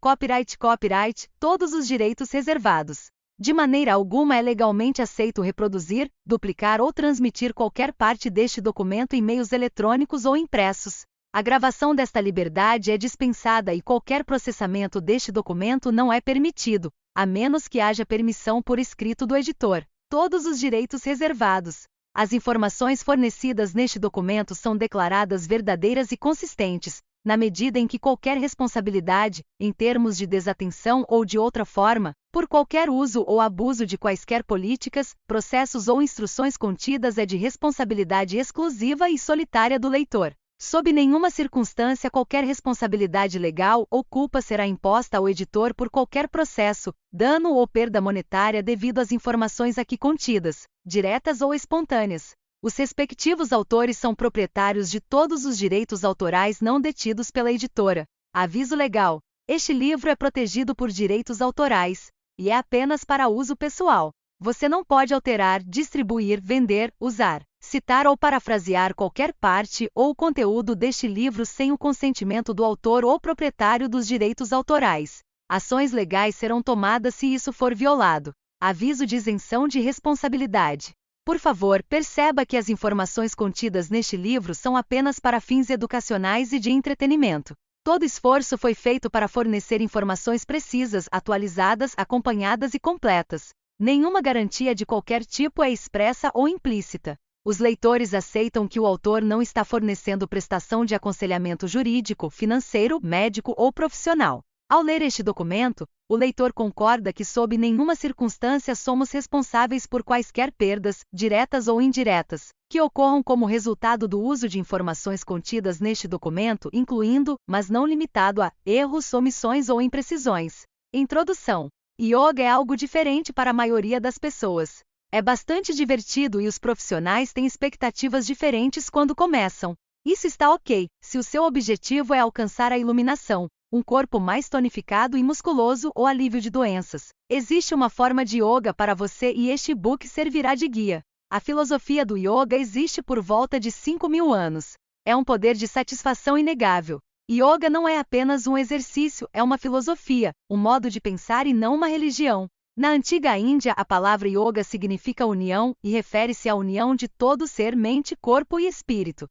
Copyright, todos os direitos reservados. De maneira alguma é legalmente aceito reproduzir, duplicar ou transmitir qualquer parte deste documento em meios eletrônicos ou impressos. A gravação desta liberdade é dispensada e qualquer processamento deste documento não é permitido, a menos que haja permissão por escrito do editor. Todos os direitos reservados. As informações fornecidas neste documento são declaradas verdadeiras e consistentes, na medida em que qualquer responsabilidade, em termos de desatenção ou de outra forma, por qualquer uso ou abuso de quaisquer políticas, processos ou instruções contidas é de responsabilidade exclusiva e solitária do leitor. Sob nenhuma circunstância qualquer responsabilidade legal ou culpa será imposta ao editor por qualquer processo, dano ou perda monetária devido às informações aqui contidas, diretas ou espontâneas. Os respectivos autores são proprietários de todos os direitos autorais não detidos pela editora. Aviso legal: este livro é protegido por direitos autorais, e é apenas para uso pessoal. Você não pode alterar, distribuir, vender, usar, citar ou parafrasear qualquer parte ou conteúdo deste livro sem o consentimento do autor ou proprietário dos direitos autorais. Ações legais serão tomadas se isso for violado. Aviso de isenção de responsabilidade. Por favor, perceba que as informações contidas neste livro são apenas para fins educacionais e de entretenimento. Todo esforço foi feito para fornecer informações precisas, atualizadas, acompanhadas e completas. Nenhuma garantia de qualquer tipo é expressa ou implícita. Os leitores aceitam que o autor não está fornecendo prestação de aconselhamento jurídico, financeiro, médico ou profissional. Ao ler este documento, o leitor concorda que sob nenhuma circunstância somos responsáveis por quaisquer perdas, diretas ou indiretas, que ocorram como resultado do uso de informações contidas neste documento, incluindo, mas não limitado a, erros, omissões ou imprecisões. Introdução. Yoga é algo diferente para a maioria das pessoas. É bastante divertido e os profissionais têm expectativas diferentes quando começam. Isso está ok, se o seu objetivo é alcançar a iluminação, um corpo mais tonificado e musculoso ou alívio de doenças. Existe uma forma de yoga para você e este e-book servirá de guia. A filosofia do yoga existe por volta de 5.000 anos. É um poder de satisfação inegável. Yoga não é apenas um exercício, é uma filosofia, um modo de pensar e não uma religião. Na antiga Índia, a palavra yoga significa união e refere-se à união de todo ser, mente, corpo e espírito.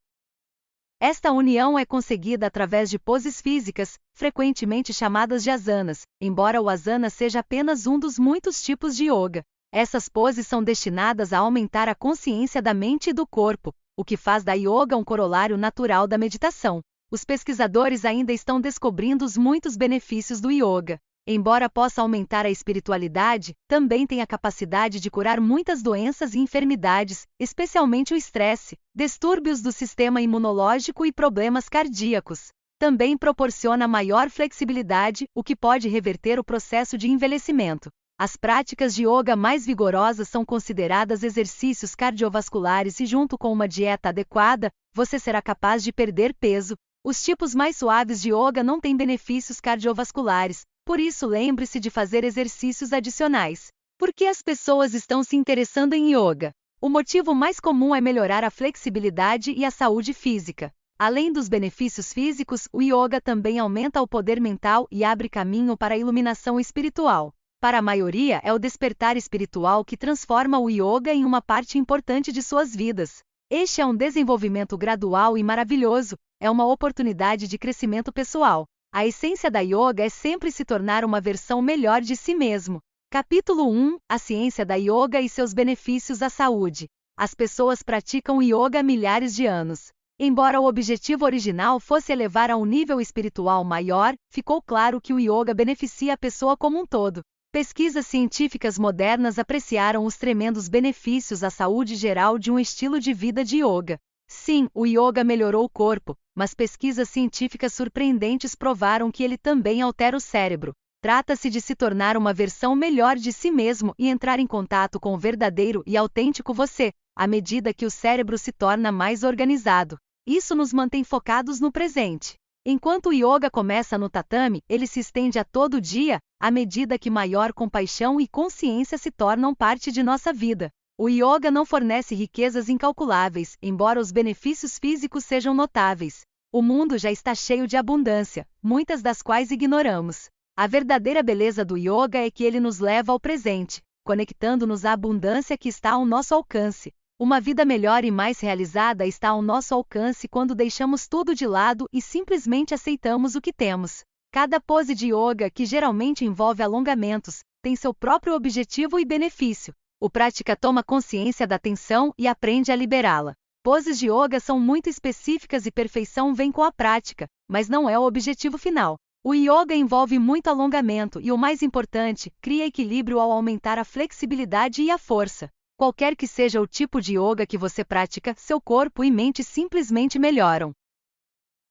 Esta união é conseguida através de poses físicas, frequentemente chamadas de asanas, embora o asana seja apenas um dos muitos tipos de yoga. Essas poses são destinadas a aumentar a consciência da mente e do corpo, o que faz da yoga um corolário natural da meditação. Os pesquisadores ainda estão descobrindo os muitos benefícios do yoga. Embora possa aumentar a espiritualidade, também tem a capacidade de curar muitas doenças e enfermidades, especialmente o estresse, distúrbios do sistema imunológico e problemas cardíacos. Também proporciona maior flexibilidade, o que pode reverter o processo de envelhecimento. As práticas de yoga mais vigorosas são consideradas exercícios cardiovasculares e, junto com uma dieta adequada, você será capaz de perder peso. Os tipos mais suaves de yoga não têm benefícios cardiovasculares. Por isso, lembre-se de fazer exercícios adicionais. Por que as pessoas estão se interessando em yoga? O motivo mais comum é melhorar a flexibilidade e a saúde física. Além dos benefícios físicos, o yoga também aumenta o poder mental e abre caminho para a iluminação espiritual. Para a maioria, é o despertar espiritual que transforma o yoga em uma parte importante de suas vidas. Este é um desenvolvimento gradual e maravilhoso, é uma oportunidade de crescimento pessoal. A essência da yoga é sempre se tornar uma versão melhor de si mesmo. Capítulo 1: A ciência da yoga e seus benefícios à saúde. As pessoas praticam yoga há milhares de anos. Embora o objetivo original fosse elevar a um nível espiritual maior, ficou claro que o yoga beneficia a pessoa como um todo. Pesquisas científicas modernas apreciaram os tremendos benefícios à saúde geral de um estilo de vida de yoga. Sim, o yoga melhorou o corpo, mas pesquisas científicas surpreendentes provaram que ele também altera o cérebro. Trata-se de se tornar uma versão melhor de si mesmo e entrar em contato com o verdadeiro e autêntico você, à medida que o cérebro se torna mais organizado. Isso nos mantém focados no presente. Enquanto o yoga começa no tatame, ele se estende a todo dia, à medida que maior compaixão e consciência se tornam parte de nossa vida. O yoga não fornece riquezas incalculáveis, embora os benefícios físicos sejam notáveis. O mundo já está cheio de abundância, muitas das quais ignoramos. A verdadeira beleza do yoga é que ele nos leva ao presente, conectando-nos à abundância que está ao nosso alcance. Uma vida melhor e mais realizada está ao nosso alcance quando deixamos tudo de lado e simplesmente aceitamos o que temos. Cada pose de yoga, que geralmente envolve alongamentos, tem seu próprio objetivo e benefício. O prática toma consciência da tensão e aprende a liberá-la. Poses de yoga são muito específicas e perfeição vem com a prática, mas não é o objetivo final. O yoga envolve muito alongamento e, o mais importante, cria equilíbrio ao aumentar a flexibilidade e a força. Qualquer que seja o tipo de yoga que você pratica, seu corpo e mente simplesmente melhoram.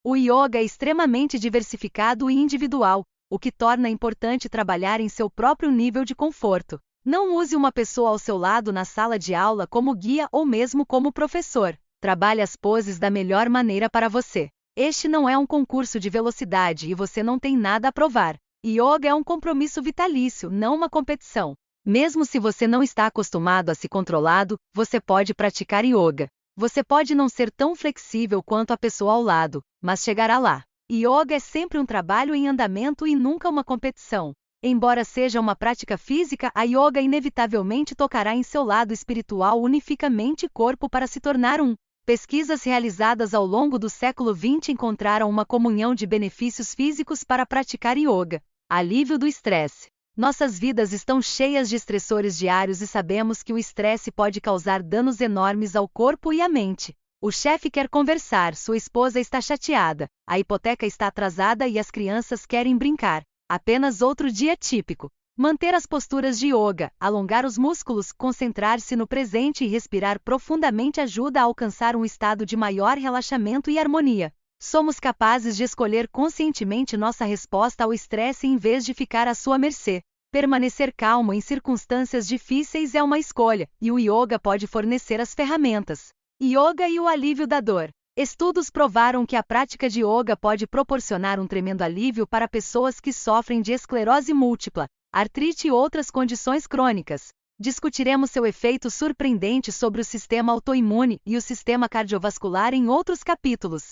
O yoga é extremamente diversificado e individual, o que torna importante trabalhar em seu próprio nível de conforto. Não use uma pessoa ao seu lado na sala de aula como guia ou mesmo como professor. Trabalhe as poses da melhor maneira para você. Este não é um concurso de velocidade e você não tem nada a provar. Yoga é um compromisso vitalício, não uma competição. Mesmo se você não está acostumado a se controlado, você pode praticar yoga. Você pode não ser tão flexível quanto a pessoa ao lado, mas chegará lá. Yoga é sempre um trabalho em andamento e nunca uma competição. Embora seja uma prática física, a yoga inevitavelmente tocará em seu lado espiritual, unifica mente e corpo para se tornar um. Pesquisas realizadas ao longo do século XX encontraram uma comunhão de benefícios físicos para praticar yoga. Alívio do estresse. Nossas vidas estão cheias de estressores diários e sabemos que o estresse pode causar danos enormes ao corpo e à mente. O chefe quer conversar, sua esposa está chateada, a hipoteca está atrasada e as crianças querem brincar. Apenas outro dia típico. Manter as posturas de yoga, alongar os músculos, concentrar-se no presente e respirar profundamente ajuda a alcançar um estado de maior relaxamento e harmonia. Somos capazes de escolher conscientemente nossa resposta ao estresse em vez de ficar à sua mercê. Permanecer calmo em circunstâncias difíceis é uma escolha, e o yoga pode fornecer as ferramentas. Yoga e o alívio da dor. Estudos provaram que a prática de yoga pode proporcionar um tremendo alívio para pessoas que sofrem de esclerose múltipla, artrite e outras condições crônicas. Discutiremos seu efeito surpreendente sobre o sistema autoimune e o sistema cardiovascular em outros capítulos.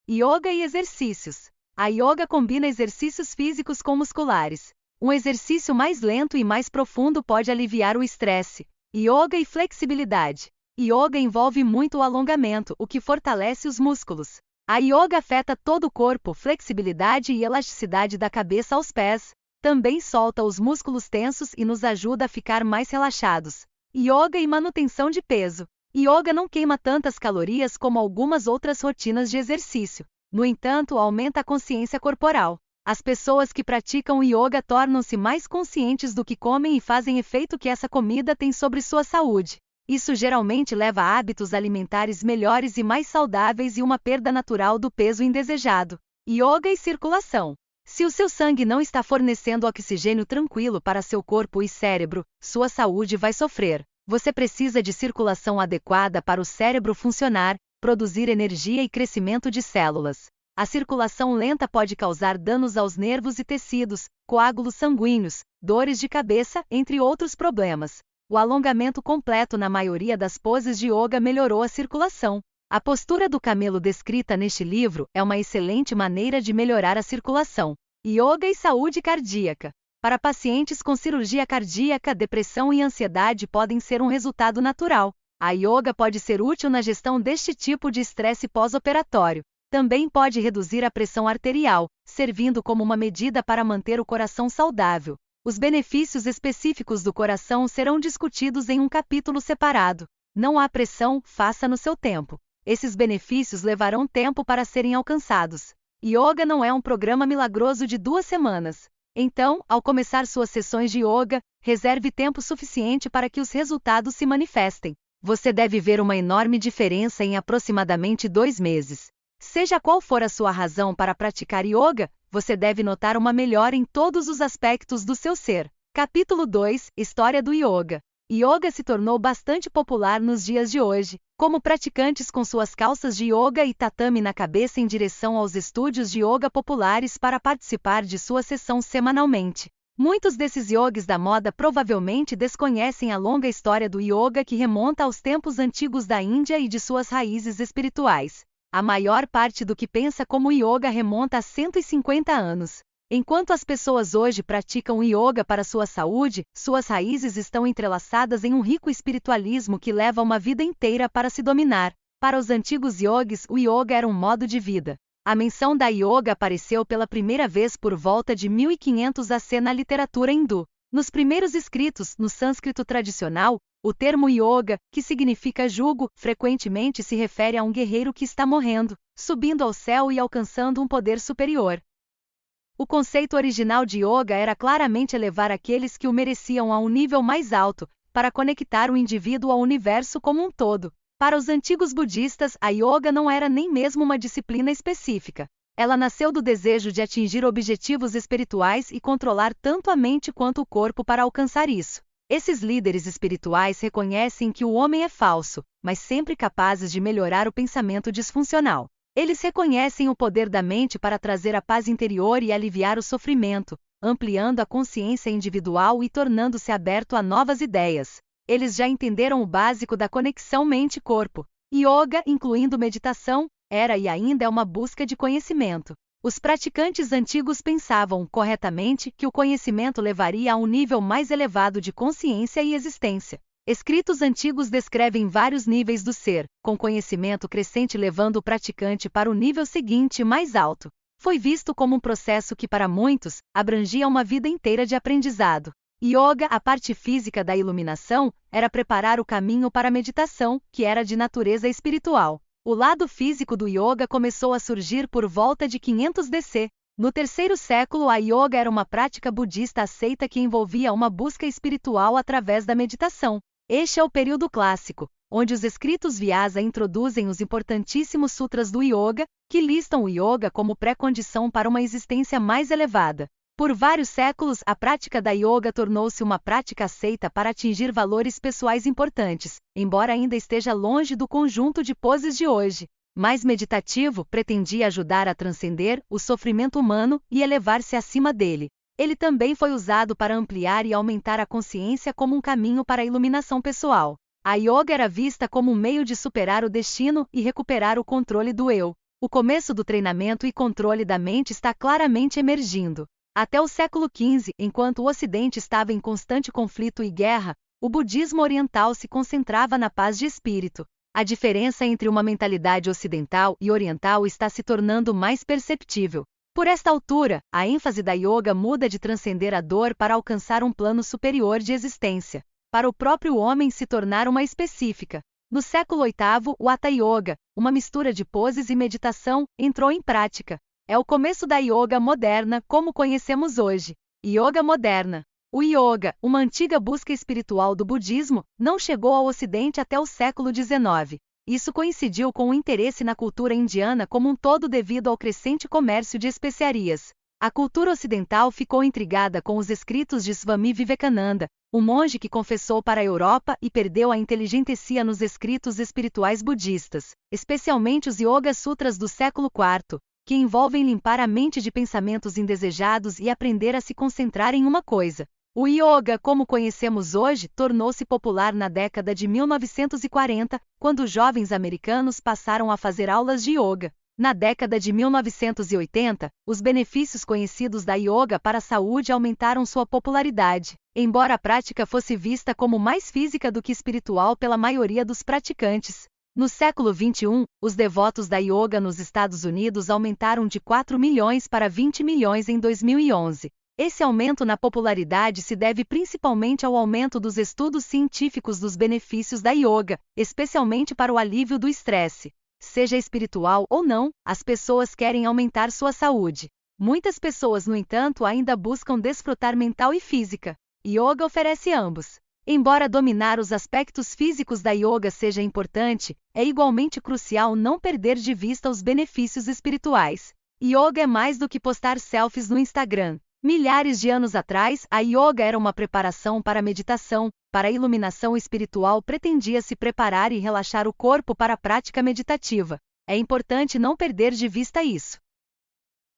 Yoga e exercícios. A yoga combina exercícios físicos com musculares. Um exercício mais lento e mais profundo pode aliviar o estresse. Yoga e flexibilidade. Yoga envolve muito o alongamento, o que fortalece os músculos. A yoga afeta todo o corpo, flexibilidade e elasticidade da cabeça aos pés. Também solta os músculos tensos e nos ajuda a ficar mais relaxados. Yoga e manutenção de peso. Yoga não queima tantas calorias como algumas outras rotinas de exercício. No entanto, aumenta a consciência corporal. As pessoas que praticam yoga tornam-se mais conscientes do que comem e fazem efeito que essa comida tem sobre sua saúde. Isso geralmente leva a hábitos alimentares melhores e mais saudáveis e uma perda natural do peso indesejado. Yoga e circulação. Se o seu sangue não está fornecendo oxigênio tranquilo para seu corpo e cérebro, sua saúde vai sofrer. Você precisa de circulação adequada para o cérebro funcionar, produzir energia e crescimento de células. A circulação lenta pode causar danos aos nervos e tecidos, coágulos sanguíneos, dores de cabeça, entre outros problemas. O alongamento completo na maioria das poses de yoga melhorou a circulação. A postura do camelo descrita neste livro é uma excelente maneira de melhorar a circulação. Yoga e saúde cardíaca. Para pacientes com cirurgia cardíaca, depressão e ansiedade podem ser um resultado natural. A yoga pode ser útil na gestão deste tipo de estresse pós-operatório. Também pode reduzir a pressão arterial, servindo como uma medida para manter o coração saudável. Os benefícios específicos do coração serão discutidos em um capítulo separado. Não há pressão, faça no seu tempo. Esses benefícios levarão tempo para serem alcançados. Yoga não é um programa milagroso de 2 semanas. Então, ao começar suas sessões de yoga, reserve tempo suficiente para que os resultados se manifestem. Você deve ver uma enorme diferença em aproximadamente 2 meses. Seja qual for a sua razão para praticar yoga, você deve notar uma melhora em todos os aspectos do seu ser. Capítulo 2 – História do Yoga. Yoga se tornou bastante popular nos dias de hoje, como praticantes com suas calças de yoga e tatame na cabeça em direção aos estúdios de yoga populares para participar de sua sessão semanalmente. Muitos desses yogis da moda provavelmente desconhecem a longa história do yoga que remonta aos tempos antigos da Índia e de suas raízes espirituais. A maior parte do que pensa como yoga remonta a 150 anos. Enquanto as pessoas hoje praticam yoga para sua saúde, suas raízes estão entrelaçadas em um rico espiritualismo que leva uma vida inteira para se dominar. Para os antigos yogis, o yoga era um modo de vida. A menção da yoga apareceu pela primeira vez por volta de 1500 AC na literatura hindu. Nos primeiros escritos, no sânscrito tradicional, o termo yoga, que significa jugo, frequentemente se refere a um guerreiro que está morrendo, subindo ao céu e alcançando um poder superior. O conceito original de yoga era claramente elevar aqueles que o mereciam a um nível mais alto, para conectar o indivíduo ao universo como um todo. Para os antigos budistas, a yoga não era nem mesmo uma disciplina específica. Ela nasceu do desejo de atingir objetivos espirituais e controlar tanto a mente quanto o corpo para alcançar isso. Esses líderes espirituais reconhecem que o homem é falso, mas sempre capazes de melhorar o pensamento disfuncional. Eles reconhecem o poder da mente para trazer a paz interior e aliviar o sofrimento, ampliando a consciência individual e tornando-se aberto a novas ideias. Eles já entenderam o básico da conexão mente-corpo. Yoga, incluindo meditação, era e ainda é uma busca de conhecimento. Os praticantes antigos pensavam, corretamente, que o conhecimento levaria a um nível mais elevado de consciência e existência. Escritos antigos descrevem vários níveis do ser, com conhecimento crescente levando o praticante para o nível seguinte mais alto. Foi visto como um processo que, para muitos, abrangia uma vida inteira de aprendizado. Yoga, a parte física da iluminação, era preparar o caminho para a meditação, que era de natureza espiritual. O lado físico do yoga começou a surgir por volta de 500 DC. No terceiro século, a yoga era uma prática budista aceita que envolvia uma busca espiritual através da meditação. Este é o período clássico, onde os escritos Vyasa introduzem os importantíssimos sutras do yoga, que listam o yoga como pré-condição para uma existência mais elevada. Por vários séculos, a prática da yoga tornou-se uma prática aceita para atingir valores pessoais importantes, embora ainda esteja longe do conjunto de poses de hoje. Mais meditativo, pretendia ajudar a transcender o sofrimento humano e elevar-se acima dele. Ele também foi usado para ampliar e aumentar a consciência como um caminho para a iluminação pessoal. A yoga era vista como um meio de superar o destino e recuperar o controle do eu. O começo do treinamento e controle da mente está claramente emergindo. Até o século XV, enquanto o Ocidente estava em constante conflito e guerra, o budismo oriental se concentrava na paz de espírito. A diferença entre uma mentalidade ocidental e oriental está se tornando mais perceptível. Por esta altura, a ênfase da yoga muda de transcender a dor para alcançar um plano superior de existência, para o próprio homem se tornar uma específica. No século VIII, o Hatha Yoga, uma mistura de poses e meditação, entrou em prática. É o começo da yoga moderna como conhecemos hoje. Yoga moderna. O yoga, uma antiga busca espiritual do budismo, não chegou ao Ocidente até o século XIX. Isso coincidiu com o interesse na cultura indiana como um todo devido ao crescente comércio de especiarias. A cultura ocidental ficou intrigada com os escritos de Swami Vivekananda, um monge que confessou para a Europa e perdeu a inteligencia nos escritos espirituais budistas, especialmente os Yoga Sutras do século IV. Que envolvem limpar a mente de pensamentos indesejados e aprender a se concentrar em uma coisa. O yoga, como conhecemos hoje, tornou-se popular na década de 1940, quando jovens americanos passaram a fazer aulas de yoga. Na década de 1980, os benefícios conhecidos da yoga para a saúde aumentaram sua popularidade, embora a prática fosse vista como mais física do que espiritual pela maioria dos praticantes. No século XXI, os devotos da yoga nos Estados Unidos aumentaram de 4 milhões para 20 milhões em 2011. Esse aumento na popularidade se deve principalmente ao aumento dos estudos científicos dos benefícios da yoga, especialmente para o alívio do estresse. Seja espiritual ou não, as pessoas querem aumentar sua saúde. Muitas pessoas, no entanto, ainda buscam desfrutar mental e física. Yoga oferece ambos. Embora dominar os aspectos físicos da yoga seja importante, é igualmente crucial não perder de vista os benefícios espirituais. Yoga é mais do que postar selfies no Instagram. Milhares de anos atrás, a yoga era uma preparação para a meditação. Para a iluminação espiritual, pretendia se preparar e relaxar o corpo para a prática meditativa. É importante não perder de vista isso.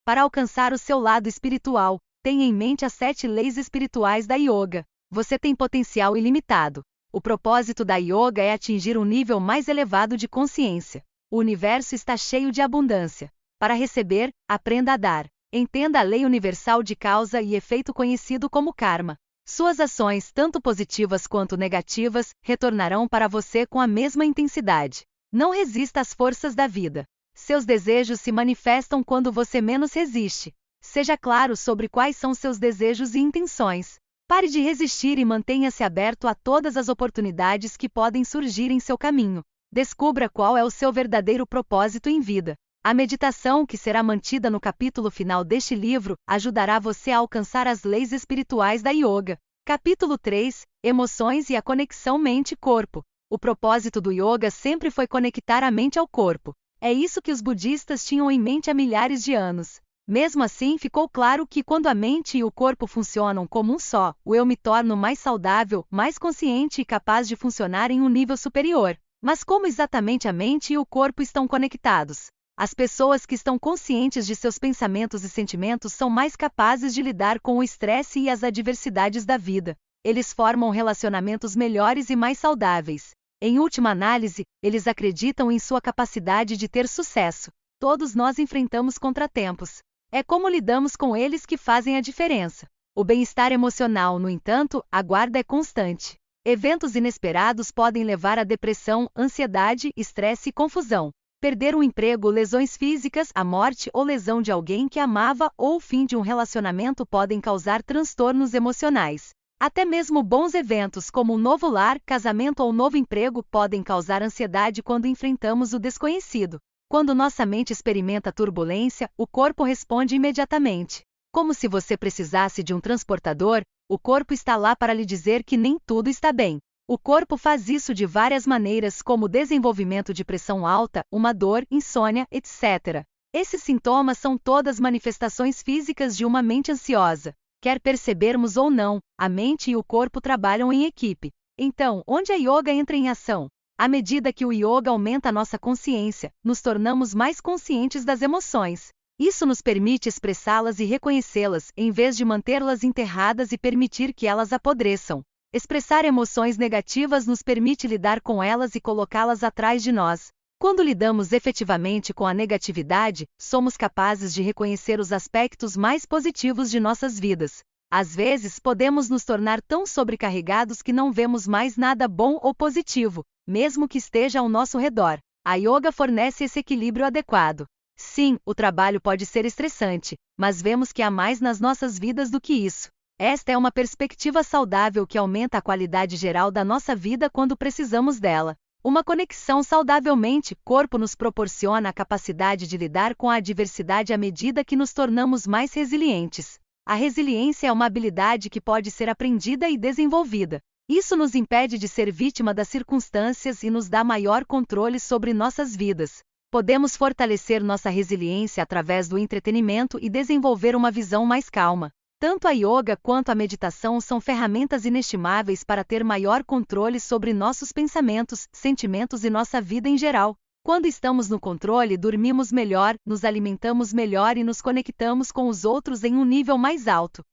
Para alcançar o seu lado espiritual, tenha em mente as 7 leis espirituais da yoga. Você tem potencial ilimitado. O propósito da yoga é atingir um nível mais elevado de consciência. O universo está cheio de abundância. Para receber, aprenda a dar. Entenda a lei universal de causa e efeito conhecido como karma. Suas ações, tanto positivas quanto negativas, retornarão para você com a mesma intensidade. Não resista às forças da vida. Seus desejos se manifestam quando você menos resiste. Seja claro sobre quais são seus desejos e intenções. Pare de resistir e mantenha-se aberto a todas as oportunidades que podem surgir em seu caminho. Descubra qual é o seu verdadeiro propósito em vida. A meditação, que será mantida no capítulo final deste livro, ajudará você a alcançar as leis espirituais da Yoga. Capítulo 3: Emoções e a conexão mente-corpo. O propósito do Yoga sempre foi conectar a mente ao corpo. É isso que os budistas tinham em mente há milhares de anos. Mesmo assim, ficou claro que quando a mente e o corpo funcionam como um só, o eu me torno mais saudável, mais consciente e capaz de funcionar em um nível superior. Mas como exatamente a mente e o corpo estão conectados? As pessoas que estão conscientes de seus pensamentos e sentimentos são mais capazes de lidar com o estresse e as adversidades da vida. Eles formam relacionamentos melhores e mais saudáveis. Em última análise, eles acreditam em sua capacidade de ter sucesso. Todos nós enfrentamos contratempos. É como lidamos com eles que fazem a diferença. O bem-estar emocional, no entanto, a guarda é constante. Eventos inesperados podem levar a depressão, ansiedade, estresse e confusão. Perder um emprego, lesões físicas, a morte ou lesão de alguém que amava ou o fim de um relacionamento podem causar transtornos emocionais. Até mesmo bons eventos como um novo lar, casamento ou novo emprego podem causar ansiedade quando enfrentamos o desconhecido. Quando nossa mente experimenta turbulência, o corpo responde imediatamente. Como se você precisasse de um transportador, o corpo está lá para lhe dizer que nem tudo está bem. O corpo faz isso de várias maneiras, como desenvolvimento de pressão alta, uma dor, insônia, etc. Esses sintomas são todas manifestações físicas de uma mente ansiosa. Quer percebermos ou não, a mente e o corpo trabalham em equipe. Então, onde a yoga entra em ação? À medida que o yoga aumenta nossa consciência, nos tornamos mais conscientes das emoções. Isso nos permite expressá-las e reconhecê-las, em vez de mantê-las enterradas e permitir que elas apodreçam. Expressar emoções negativas nos permite lidar com elas e colocá-las atrás de nós. Quando lidamos efetivamente com a negatividade, somos capazes de reconhecer os aspectos mais positivos de nossas vidas. Às vezes, podemos nos tornar tão sobrecarregados que não vemos mais nada bom ou positivo, mesmo que esteja ao nosso redor. A yoga fornece esse equilíbrio adequado. Sim, o trabalho pode ser estressante, mas vemos que há mais nas nossas vidas do que isso. Esta é uma perspectiva saudável que aumenta a qualidade geral da nossa vida quando precisamos dela. Uma conexão saudável mente-corpo nos proporciona a capacidade de lidar com a adversidade à medida que nos tornamos mais resilientes. A resiliência é uma habilidade que pode ser aprendida e desenvolvida. Isso nos impede de ser vítima das circunstâncias e nos dá maior controle sobre nossas vidas. Podemos fortalecer nossa resiliência através do entretenimento e desenvolver uma visão mais calma. Tanto a yoga quanto a meditação são ferramentas inestimáveis para ter maior controle sobre nossos pensamentos, sentimentos e nossa vida em geral. Quando estamos no controle, dormimos melhor, nos alimentamos melhor e nos conectamos com os outros em um nível mais alto.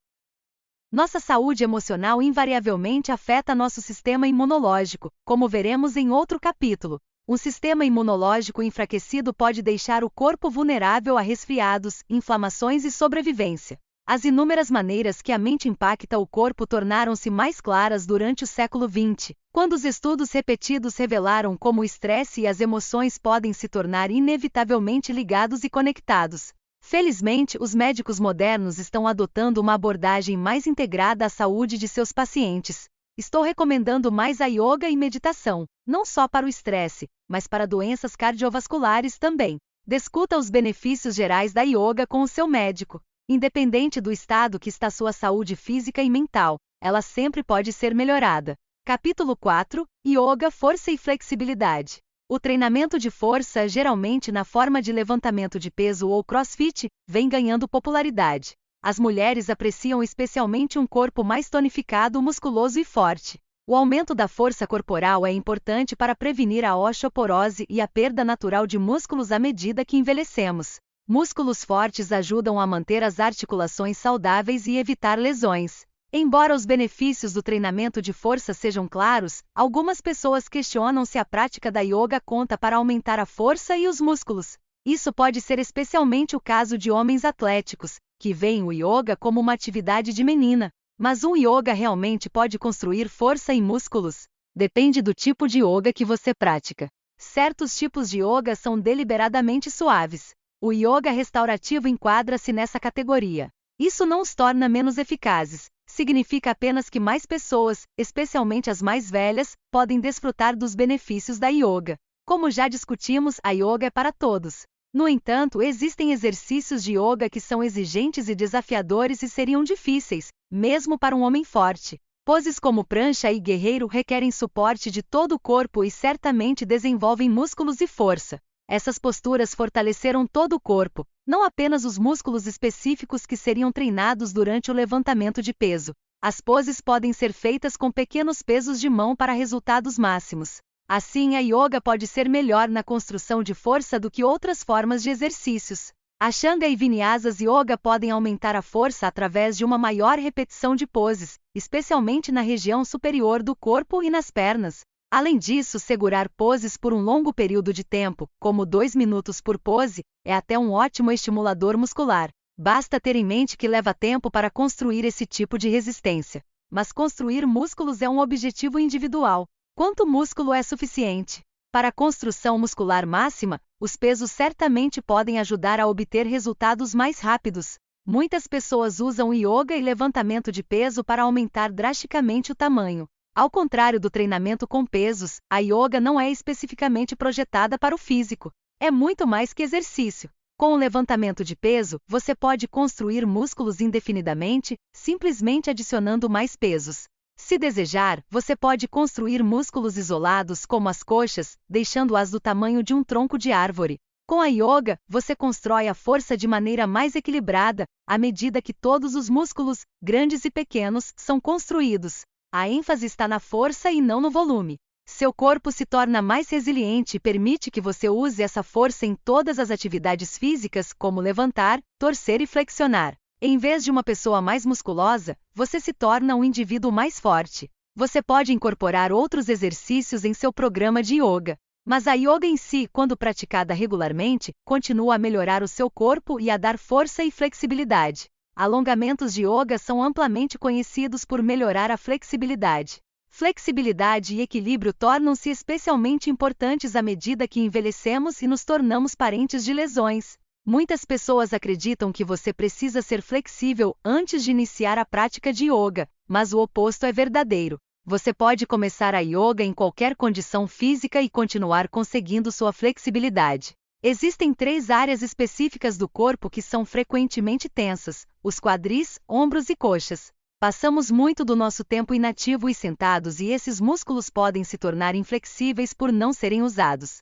Nossa saúde emocional invariavelmente afeta nosso sistema imunológico, como veremos em outro capítulo. Um sistema imunológico enfraquecido pode deixar o corpo vulnerável a resfriados, inflamações e sobrevivência. As inúmeras maneiras que a mente impacta o corpo tornaram-se mais claras durante o século XX, quando os estudos repetidos revelaram como o estresse e as emoções podem se tornar inevitavelmente ligados e conectados. Felizmente, os médicos modernos estão adotando uma abordagem mais integrada à saúde de seus pacientes. Estou recomendando mais a yoga e meditação, não só para o estresse, mas para doenças cardiovasculares também. Discuta os benefícios gerais da yoga com o seu médico. Independente do estado que está sua saúde física e mental, ela sempre pode ser melhorada. Capítulo 4: Yoga, Força e Flexibilidade. O treinamento de força, geralmente na forma de levantamento de peso ou crossfit, vem ganhando popularidade. As mulheres apreciam especialmente um corpo mais tonificado, musculoso e forte. O aumento da força corporal é importante para prevenir a osteoporose e a perda natural de músculos à medida que envelhecemos. Músculos fortes ajudam a manter as articulações saudáveis e evitar lesões. Embora os benefícios do treinamento de força sejam claros, algumas pessoas questionam se a prática da yoga conta para aumentar a força e os músculos. Isso pode ser especialmente o caso de homens atléticos, que veem o yoga como uma atividade de menina. Mas um yoga realmente pode construir força e músculos? Depende do tipo de yoga que você pratica. Certos tipos de yoga são deliberadamente suaves. O yoga restaurativo enquadra-se nessa categoria. Isso não os torna menos eficazes. Significa apenas que mais pessoas, especialmente as mais velhas, podem desfrutar dos benefícios da yoga. Como já discutimos, a yoga é para todos. No entanto, existem exercícios de yoga que são exigentes e desafiadores e seriam difíceis, mesmo para um homem forte. Poses como prancha e guerreiro requerem suporte de todo o corpo e certamente desenvolvem músculos e força. Essas posturas fortaleceram todo o corpo, não apenas os músculos específicos que seriam treinados durante o levantamento de peso. As poses podem ser feitas com pequenos pesos de mão para resultados máximos. Assim, a yoga pode ser melhor na construção de força do que outras formas de exercícios. Ashtanga e Vinyasas Yoga podem aumentar a força através de uma maior repetição de poses, especialmente na região superior do corpo e nas pernas. Além disso, segurar poses por um longo período de tempo, como 2 minutos por pose, é até um ótimo estimulador muscular. Basta ter em mente que leva tempo para construir esse tipo de resistência. Mas construir músculos é um objetivo individual. Quanto músculo é suficiente? Para a construção muscular máxima, os pesos certamente podem ajudar a obter resultados mais rápidos. Muitas pessoas usam yoga e levantamento de peso para aumentar drasticamente o tamanho. Ao contrário do treinamento com pesos, a yoga não é especificamente projetada para o físico. É muito mais que exercício. Com o levantamento de peso, você pode construir músculos indefinidamente, simplesmente adicionando mais pesos. Se desejar, você pode construir músculos isolados como as coxas, deixando-as do tamanho de um tronco de árvore. Com a yoga, você constrói a força de maneira mais equilibrada, à medida que todos os músculos, grandes e pequenos, são construídos. A ênfase está na força e não no volume. Seu corpo se torna mais resiliente e permite que você use essa força em todas as atividades físicas, como levantar, torcer e flexionar. Em vez de uma pessoa mais musculosa, você se torna um indivíduo mais forte. Você pode incorporar outros exercícios em seu programa de yoga. Mas a yoga em si, quando praticada regularmente, continua a melhorar o seu corpo e a dar força e flexibilidade. Alongamentos de yoga são amplamente conhecidos por melhorar a flexibilidade. Flexibilidade e equilíbrio tornam-se especialmente importantes à medida que envelhecemos e nos tornamos parentes de lesões. Muitas pessoas acreditam que você precisa ser flexível antes de iniciar a prática de yoga, mas o oposto é verdadeiro. Você pode começar a yoga em qualquer condição física e continuar conseguindo sua flexibilidade. Existem 3 áreas específicas do corpo que são frequentemente tensas: os quadris, ombros e coxas. Passamos muito do nosso tempo inativo e sentados e esses músculos podem se tornar inflexíveis por não serem usados.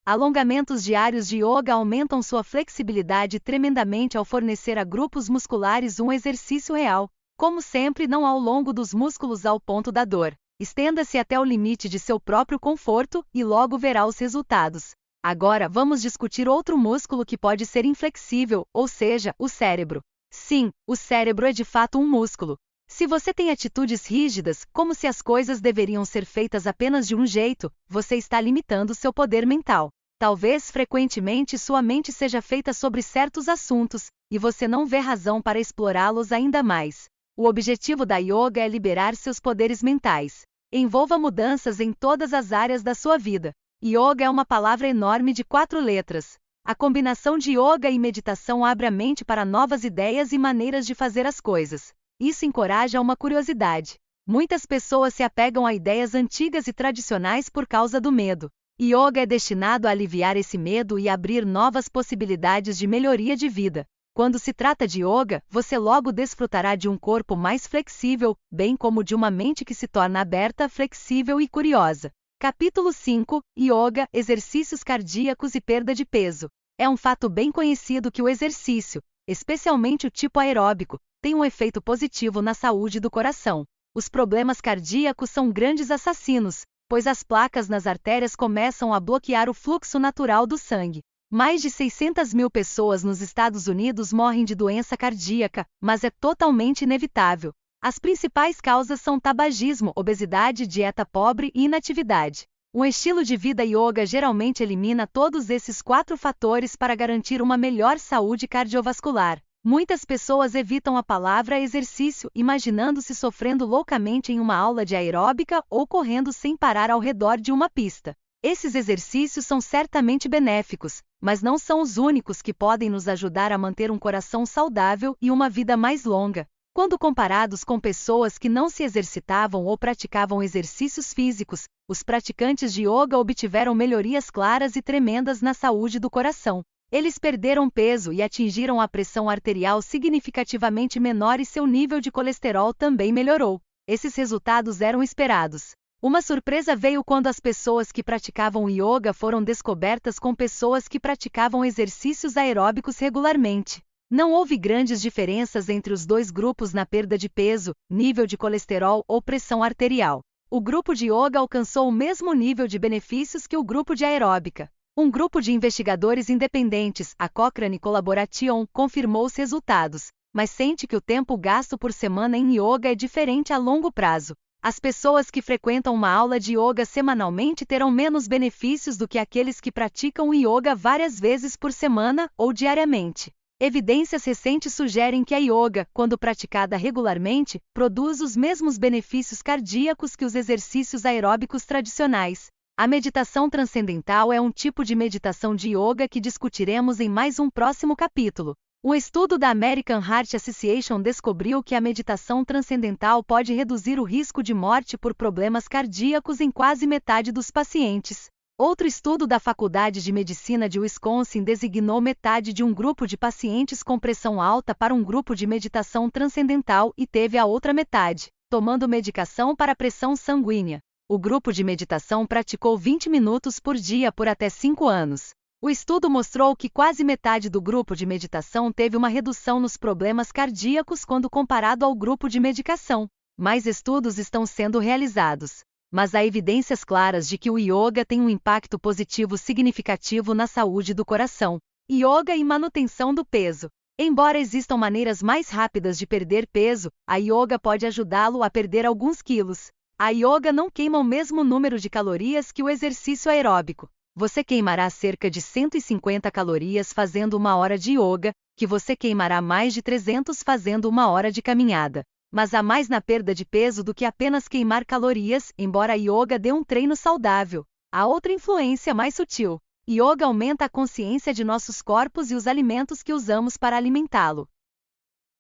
Alongamentos diários de yoga aumentam sua flexibilidade tremendamente ao fornecer a grupos musculares um exercício real. Como sempre, não ao longo dos músculos ao ponto da dor. Estenda-se até o limite de seu próprio conforto e logo verá os resultados. Agora vamos discutir outro músculo que pode ser inflexível, ou seja, o cérebro. Sim, o cérebro é de fato um músculo. Se você tem atitudes rígidas, como se as coisas deveriam ser feitas apenas de um jeito, você está limitando seu poder mental. Talvez frequentemente sua mente seja feita sobre certos assuntos, e você não vê razão para explorá-los ainda mais. O objetivo da yoga é liberar seus poderes mentais. Envolva mudanças em todas as áreas da sua vida. Yoga é uma palavra enorme de 4 letras. A combinação de yoga e meditação abre a mente para novas ideias e maneiras de fazer as coisas. Isso encoraja uma curiosidade. Muitas pessoas se apegam a ideias antigas e tradicionais por causa do medo. Yoga é destinado a aliviar esse medo e abrir novas possibilidades de melhoria de vida. Quando se trata de yoga, você logo desfrutará de um corpo mais flexível, bem como de uma mente que se torna aberta, flexível e curiosa. Capítulo 5. Yoga, exercícios cardíacos e perda de peso. É um fato bem conhecido que o exercício, especialmente o tipo aeróbico, tem um efeito positivo na saúde do coração. Os problemas cardíacos são grandes assassinos, pois as placas nas artérias começam a bloquear o fluxo natural do sangue. Mais de 600 mil pessoas nos Estados Unidos morrem de doença cardíaca, mas é totalmente inevitável. As principais causas são tabagismo, obesidade, dieta pobre e inatividade. Um estilo de vida yoga geralmente elimina todos esses 4 fatores para garantir uma melhor saúde cardiovascular. Muitas pessoas evitam a palavra exercício, imaginando-se sofrendo loucamente em uma aula de aeróbica ou correndo sem parar ao redor de uma pista. Esses exercícios são certamente benéficos, mas não são os únicos que podem nos ajudar a manter um coração saudável e uma vida mais longa. Quando comparados com pessoas que não se exercitavam ou praticavam exercícios físicos, os praticantes de yoga obtiveram melhorias claras e tremendas na saúde do coração. Eles perderam peso e atingiram a pressão arterial significativamente menor e seu nível de colesterol também melhorou. Esses resultados eram esperados. Uma surpresa veio quando as pessoas que praticavam yoga foram descobertas com pessoas que praticavam exercícios aeróbicos regularmente. Não houve grandes diferenças entre os dois grupos na perda de peso, nível de colesterol ou pressão arterial. O grupo de yoga alcançou o mesmo nível de benefícios que o grupo de aeróbica. Um grupo de investigadores independentes, a Cochrane Collaboration, confirmou os resultados, mas sente que o tempo gasto por semana em yoga é diferente a longo prazo. As pessoas que frequentam uma aula de yoga semanalmente terão menos benefícios do que aqueles que praticam yoga várias vezes por semana ou diariamente. Evidências recentes sugerem que a yoga, quando praticada regularmente, produz os mesmos benefícios cardíacos que os exercícios aeróbicos tradicionais. A meditação transcendental é um tipo de meditação de yoga que discutiremos em mais um próximo capítulo. Um estudo da American Heart Association descobriu que a meditação transcendental pode reduzir o risco de morte por problemas cardíacos em quase metade dos pacientes. Outro estudo da Faculdade de Medicina de Wisconsin designou metade de um grupo de pacientes com pressão alta para um grupo de meditação transcendental e teve a outra metade, tomando medicação para pressão sanguínea. O grupo de meditação praticou 20 minutos por dia por até 5 anos. O estudo mostrou que quase metade do grupo de meditação teve uma redução nos problemas cardíacos quando comparado ao grupo de medicação. Mais estudos estão sendo realizados, mas há evidências claras de que o yoga tem um impacto positivo significativo na saúde do coração. Yoga e manutenção do peso. Embora existam maneiras mais rápidas de perder peso, a yoga pode ajudá-lo a perder alguns quilos. A yoga não queima o mesmo número de calorias que o exercício aeróbico. Você queimará cerca de 150 calorias fazendo 1 hora de yoga, que você queimará mais de 300 fazendo 1 hora de caminhada. Mas há mais na perda de peso do que apenas queimar calorias, embora a yoga dê um treino saudável. Há outra influência mais sutil. Yoga aumenta a consciência de nossos corpos e os alimentos que usamos para alimentá-lo.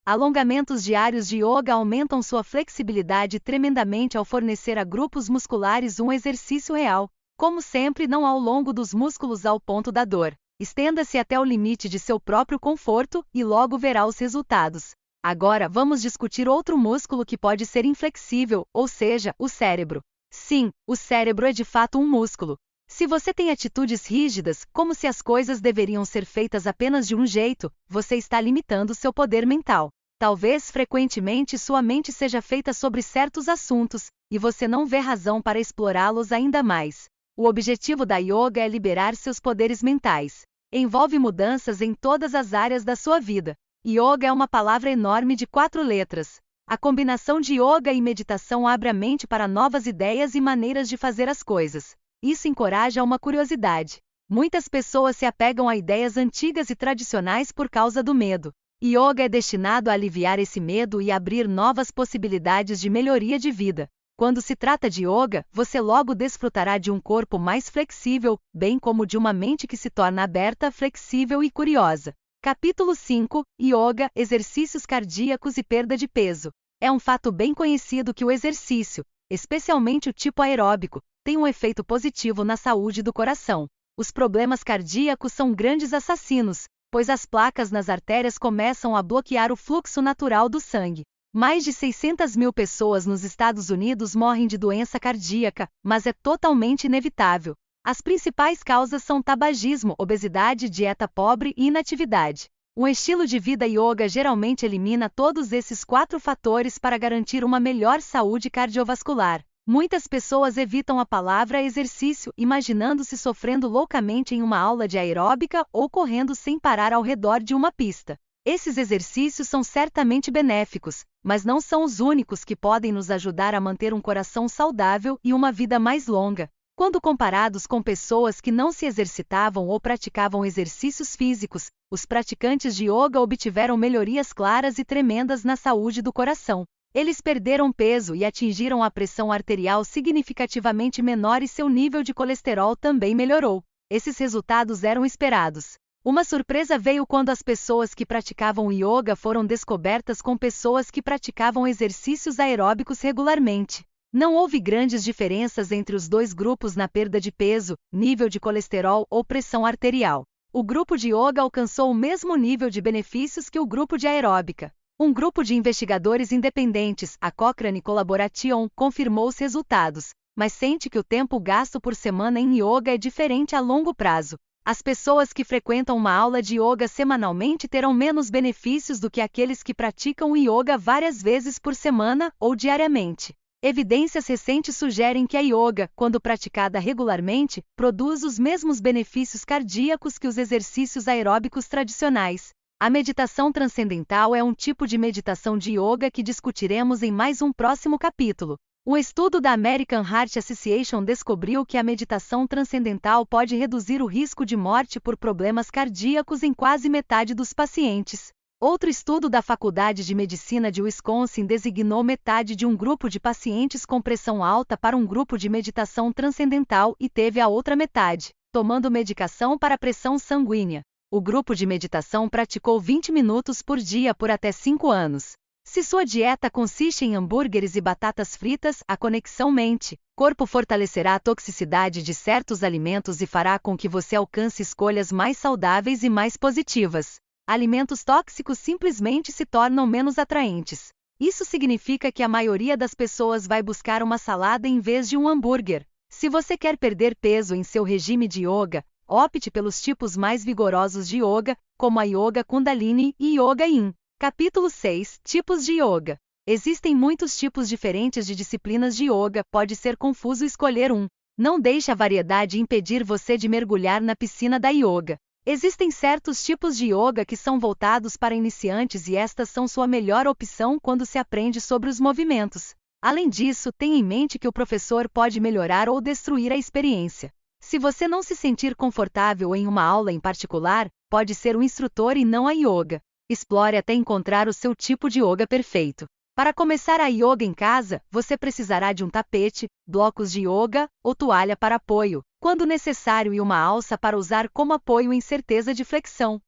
Alongamentos diários de yoga aumentam sua flexibilidade tremendamente ao fornecer a grupos musculares um exercício real. Como sempre, não ao longo dos músculos ao ponto da dor. Estenda-se até o limite de seu próprio conforto e logo verá os resultados. Agora vamos discutir outro músculo que pode ser inflexível, ou seja, o cérebro. Sim, o cérebro é de fato um músculo. Se você tem atitudes rígidas, como se as coisas deveriam ser feitas apenas de um jeito, você está limitando seu poder mental. Talvez frequentemente sua mente seja feita sobre certos assuntos, e você não vê razão para explorá-los ainda mais. O objetivo da yoga é liberar seus poderes mentais. Envolve mudanças em todas as áreas da sua vida. Yoga é uma palavra enorme de 4 letras. A combinação de yoga e meditação abre a mente para novas ideias e maneiras de fazer as coisas. Isso encoraja uma curiosidade. Muitas pessoas se apegam a ideias antigas e tradicionais por causa do medo. Yoga é destinado a aliviar esse medo e abrir novas possibilidades de melhoria de vida. Quando se trata de yoga, você logo desfrutará de um corpo mais flexível, bem como de uma mente que se torna aberta, flexível e curiosa. Capítulo 5. Yoga, exercícios cardíacos e perda de peso. É um fato bem conhecido que o exercício, especialmente o tipo aeróbico, tem um efeito positivo na saúde do coração. Os problemas cardíacos são grandes assassinos, pois as placas nas artérias começam a bloquear o fluxo natural do sangue. Mais de 600 mil pessoas nos Estados Unidos morrem de doença cardíaca, mas é totalmente inevitável. As principais causas são tabagismo, obesidade, dieta pobre e inatividade. Um estilo de vida yoga geralmente elimina todos esses 4 fatores para garantir uma melhor saúde cardiovascular. Muitas pessoas evitam a palavra exercício, imaginando-se sofrendo loucamente em uma aula de aeróbica ou correndo sem parar ao redor de uma pista. Esses exercícios são certamente benéficos, mas não são os únicos que podem nos ajudar a manter um coração saudável e uma vida mais longa. Quando comparados com pessoas que não se exercitavam ou praticavam exercícios físicos, os praticantes de yoga obtiveram melhorias claras e tremendas na saúde do coração. Eles perderam peso e atingiram a pressão arterial significativamente menor e seu nível de colesterol também melhorou. Esses resultados eram esperados. Uma surpresa veio quando as pessoas que praticavam yoga foram descobertas com pessoas que praticavam exercícios aeróbicos regularmente. Não houve grandes diferenças entre os dois grupos na perda de peso, nível de colesterol ou pressão arterial. O grupo de yoga alcançou o mesmo nível de benefícios que o grupo de aeróbica. Um grupo de investigadores independentes, a Cochrane Collaboration, confirmou os resultados, mas sente que o tempo gasto por semana em yoga é diferente a longo prazo. As pessoas que frequentam uma aula de yoga semanalmente terão menos benefícios do que aqueles que praticam yoga várias vezes por semana ou diariamente. Evidências recentes sugerem que a yoga, quando praticada regularmente, produz os mesmos benefícios cardíacos que os exercícios aeróbicos tradicionais. A meditação transcendental é um tipo de meditação de yoga que discutiremos em mais um próximo capítulo. Um estudo da American Heart Association descobriu que a meditação transcendental pode reduzir o risco de morte por problemas cardíacos em quase metade dos pacientes. Outro estudo da Faculdade de Medicina de Wisconsin designou metade de um grupo de pacientes com pressão alta para um grupo de meditação transcendental e teve a outra metade, tomando medicação para pressão sanguínea. O grupo de meditação praticou 20 minutos por dia por até 5 anos. Se sua dieta consiste em hambúrgueres e batatas fritas, a conexão mente-corpo fortalecerá a toxicidade de certos alimentos e fará com que você alcance escolhas mais saudáveis e mais positivas. Alimentos tóxicos simplesmente se tornam menos atraentes. Isso significa que a maioria das pessoas vai buscar uma salada em vez de um hambúrguer. Se você quer perder peso em seu regime de yoga, opte pelos tipos mais vigorosos de yoga, como a Yoga Kundalini e Yoga Yin. Capítulo 6 – Tipos de Yoga. Existem muitos tipos diferentes de disciplinas de yoga, pode ser confuso escolher um. Não deixe a variedade impedir você de mergulhar na piscina da yoga. Existem certos tipos de yoga que são voltados para iniciantes e estas são sua melhor opção quando se aprende sobre os movimentos. Além disso, tenha em mente que o professor pode melhorar ou destruir a experiência. Se você não se sentir confortável em uma aula em particular, pode ser o instrutor e não a yoga. Explore até encontrar o seu tipo de yoga perfeito. Para começar a yoga em casa, você precisará de um tapete, blocos de yoga ou toalha para apoio, quando necessário, e uma alça para usar como apoio em certeza de flexão.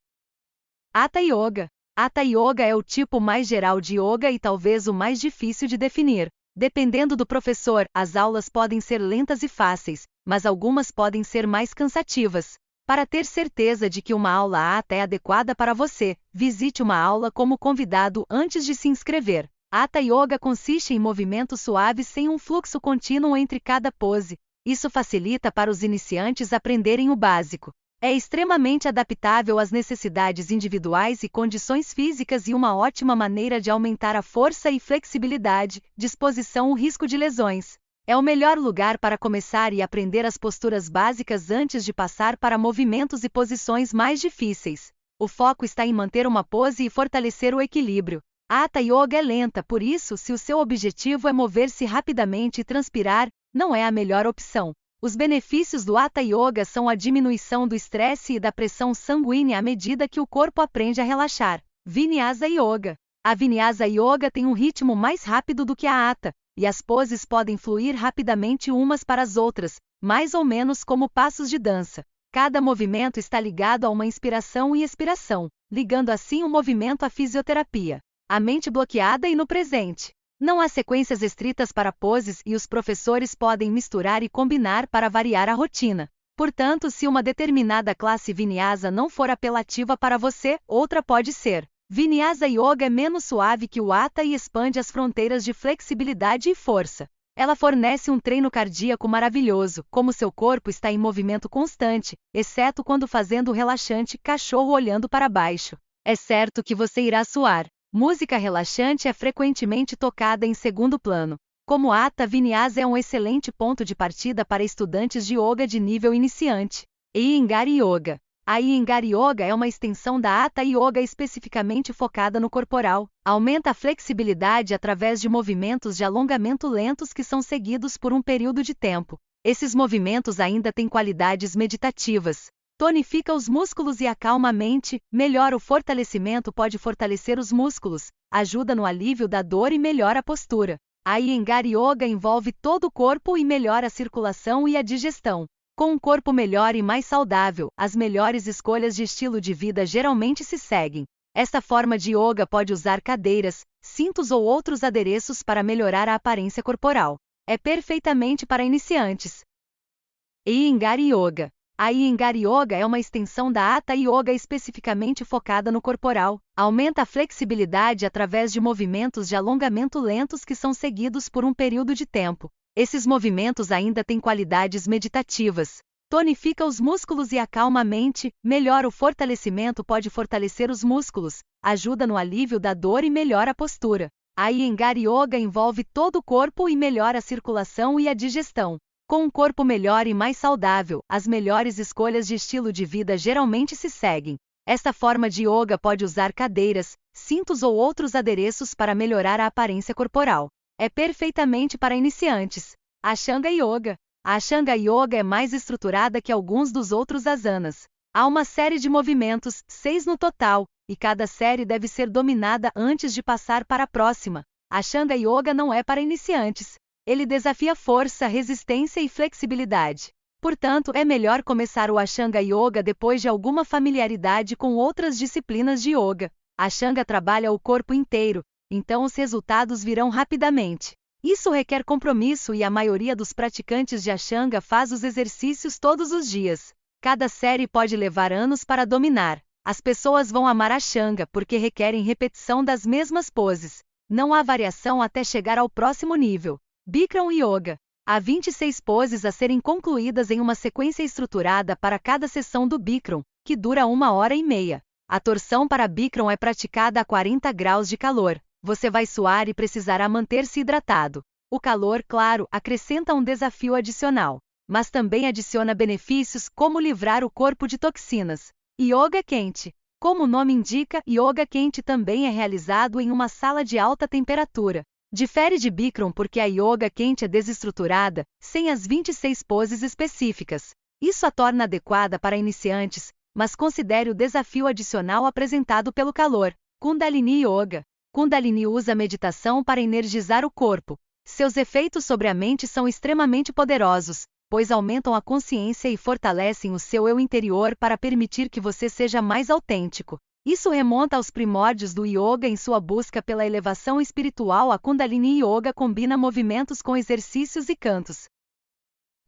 Hatha Yoga. Hatha Yoga é o tipo mais geral de yoga e talvez o mais difícil de definir. Dependendo do professor, as aulas podem ser lentas e fáceis, mas algumas podem ser mais cansativas. Para ter certeza de que uma aula Hatha é adequada para você, visite uma aula como convidado antes de se inscrever. Hatha Yoga consiste em movimentos suaves sem um fluxo contínuo entre cada pose. Isso facilita para os iniciantes aprenderem o básico. É extremamente adaptável às necessidades individuais e condições físicas e uma ótima maneira de aumentar a força e flexibilidade, disposição e risco de lesões. É o melhor lugar para começar e aprender as posturas básicas antes de passar para movimentos e posições mais difíceis. O foco está em manter uma pose e fortalecer o equilíbrio. A Hatha Yoga é lenta, por isso, se o seu objetivo é mover-se rapidamente e transpirar, não é a melhor opção. Os benefícios do Hatha Yoga são a diminuição do estresse e da pressão sanguínea à medida que o corpo aprende a relaxar. Vinyasa Yoga. A Vinyasa Yoga tem um ritmo mais rápido do que a Hatha, e as poses podem fluir rapidamente umas para as outras, mais ou menos como passos de dança. Cada movimento está ligado a uma inspiração e expiração, ligando assim o movimento à fisioterapia. A mente bloqueada e no presente. Não há sequências estritas para poses e os professores podem misturar e combinar para variar a rotina. Portanto, se uma determinada classe Vinyasa não for apelativa para você, outra pode ser. Vinyasa Yoga é menos suave que o Hatha e expande as fronteiras de flexibilidade e força. Ela fornece um treino cardíaco maravilhoso, como seu corpo está em movimento constante, exceto quando fazendo o relaxante cachorro olhando para baixo. É certo que você irá suar. Música relaxante é frequentemente tocada em segundo plano. Como Hatha, Vinyasa é um excelente ponto de partida para estudantes de yoga de nível iniciante. Iyengar Yoga. A Iyengar Yoga é uma extensão da Hatha Yoga especificamente focada no corporal. Aumenta a flexibilidade através de movimentos de alongamento lentos que são seguidos por um período de tempo. Esses movimentos ainda têm qualidades meditativas. Tonifica os músculos e acalma a mente, melhora o fortalecimento, pode fortalecer os músculos, ajuda no alívio da dor e melhora a postura. A Iyengar Yoga envolve todo o corpo e melhora a circulação e a digestão. Com um corpo melhor e mais saudável, as melhores escolhas de estilo de vida geralmente se seguem. Esta forma de yoga pode usar cadeiras, cintos ou outros adereços para melhorar a aparência corporal. É perfeitamente para iniciantes. Iyengar Yoga. A Iyengar Yoga é uma extensão da Hatha Yoga especificamente focada no corporal. Aumenta a flexibilidade através de movimentos de alongamento lentos que são seguidos por um período de tempo. Esses movimentos ainda têm qualidades meditativas. Tonifica os músculos e acalma a mente, melhora o fortalecimento, pode fortalecer os músculos, ajuda no alívio da dor e melhora a postura. A Iyengar Yoga envolve todo o corpo e melhora a circulação e a digestão. Com um corpo melhor e mais saudável, as melhores escolhas de estilo de vida geralmente se seguem. Esta forma de yoga pode usar cadeiras, cintos ou outros adereços para melhorar a aparência corporal. É perfeitamente para iniciantes. Ashtanga Yoga. A Ashtanga Yoga é mais estruturada que alguns dos outros asanas. Há uma série de movimentos, 6 no total, e cada série deve ser dominada antes de passar para a próxima. Ashtanga Yoga não é para iniciantes. Ele desafia força, resistência e flexibilidade. Portanto, é melhor começar o Ashtanga Yoga depois de alguma familiaridade com outras disciplinas de yoga. Ashtanga trabalha o corpo inteiro, então os resultados virão rapidamente. Isso requer compromisso e a maioria dos praticantes de Ashtanga faz os exercícios todos os dias. Cada série pode levar anos para dominar. As pessoas vão amar Ashtanga porque requerem repetição das mesmas poses. Não há variação até chegar ao próximo nível. Bikram Yoga. Há 26 poses a serem concluídas em uma sequência estruturada para cada sessão do Bikram, que dura 1h30. A torção para Bikram é praticada a 40 graus de calor. Você vai suar e precisará manter-se hidratado. O calor, claro, acrescenta um desafio adicional, mas também adiciona benefícios como livrar o corpo de toxinas. Yoga quente. Como o nome indica, yoga quente também é realizado em uma sala de alta temperatura. Difere de Bikram porque a yoga quente é desestruturada, sem as 26 poses específicas. Isso a torna adequada para iniciantes, mas considere o desafio adicional apresentado pelo calor. Kundalini Yoga. Kundalini usa a meditação para energizar o corpo. Seus efeitos sobre a mente são extremamente poderosos, pois aumentam a consciência e fortalecem o seu eu interior para permitir que você seja mais autêntico. Isso remonta aos primórdios do yoga em sua busca pela elevação espiritual. A Kundalini Yoga combina movimentos com exercícios e cantos.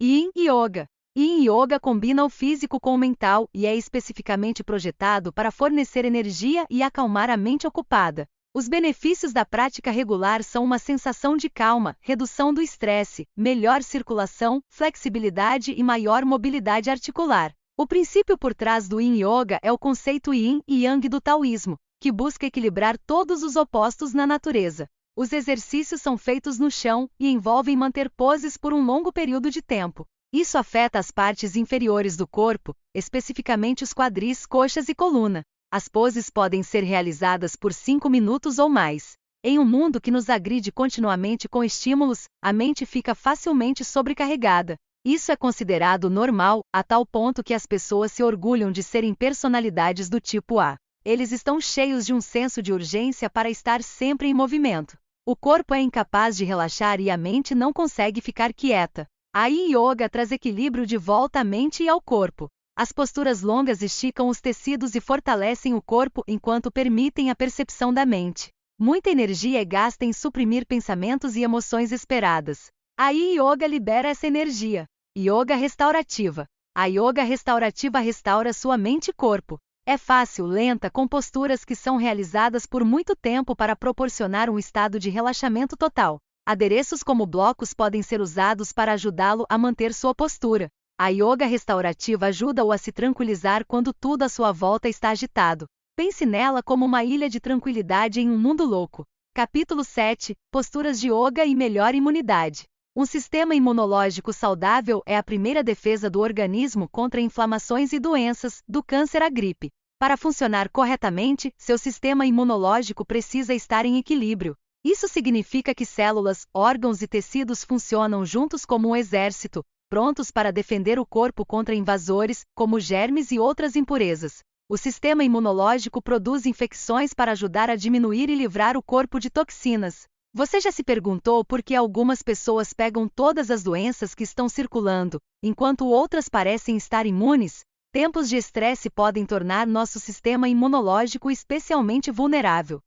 Yin Yoga. Yin Yoga combina o físico com o mental e é especificamente projetado para fornecer energia e acalmar a mente ocupada. Os benefícios da prática regular são uma sensação de calma, redução do estresse, melhor circulação, flexibilidade e maior mobilidade articular. O princípio por trás do Yin Yoga é o conceito Yin e Yang do taoísmo, que busca equilibrar todos os opostos na natureza. Os exercícios são feitos no chão e envolvem manter poses por um longo período de tempo. Isso afeta as partes inferiores do corpo, especificamente os quadris, coxas e coluna. As poses podem ser realizadas por 5 minutos ou mais. Em um mundo que nos agride continuamente com estímulos, a mente fica facilmente sobrecarregada. Isso é considerado normal, a tal ponto que as pessoas se orgulham de serem personalidades do tipo A. Eles estão cheios de um senso de urgência para estar sempre em movimento. O corpo é incapaz de relaxar e a mente não consegue ficar quieta. A Yin Yoga traz equilíbrio de volta à mente e ao corpo. As posturas longas esticam os tecidos e fortalecem o corpo enquanto permitem a percepção da mente. Muita energia é gasta em suprimir pensamentos e emoções esperadas. A Yin Yoga libera essa energia. Yoga restaurativa. A yoga restaurativa restaura sua mente e corpo. É fácil, lenta, com posturas que são realizadas por muito tempo para proporcionar um estado de relaxamento total. Adereços como blocos podem ser usados para ajudá-lo a manter sua postura. A yoga restaurativa ajuda-o a se tranquilizar quando tudo à sua volta está agitado. Pense nela como uma ilha de tranquilidade em um mundo louco. Capítulo 7. Posturas de yoga e melhor imunidade. Um sistema imunológico saudável é a primeira defesa do organismo contra inflamações e doenças, do câncer à gripe. Para funcionar corretamente, seu sistema imunológico precisa estar em equilíbrio. Isso significa que células, órgãos e tecidos funcionam juntos como um exército, prontos para defender o corpo contra invasores, como germes e outras impurezas. O sistema imunológico produz infecções para ajudar a diminuir e livrar o corpo de toxinas. Você já se perguntou por que algumas pessoas pegam todas as doenças que estão circulando, enquanto outras parecem estar imunes? Tempos de estresse podem tornar nosso sistema imunológico especialmente vulnerável.